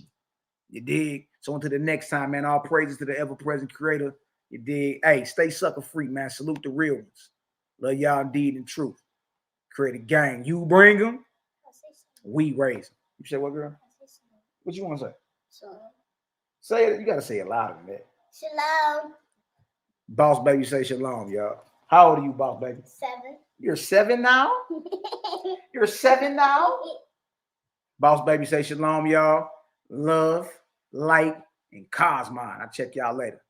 You dig? So until the next time, man, all praises to the ever-present creator. You dig? Hey, stay sucker free, man. Salute the real ones. Love y'all indeed and truth. Create a gang. You bring them, we raise them. You say what, girl? What you want to say? Shalom. Say it. You got to say it louder than that. Shalom. Boss baby, say shalom, y'all. How old are you, boss baby? 7. You're 7 now? You're 7 now? Boss baby, say shalom, y'all. Love, light, and Cosmon. I'll check y'all later.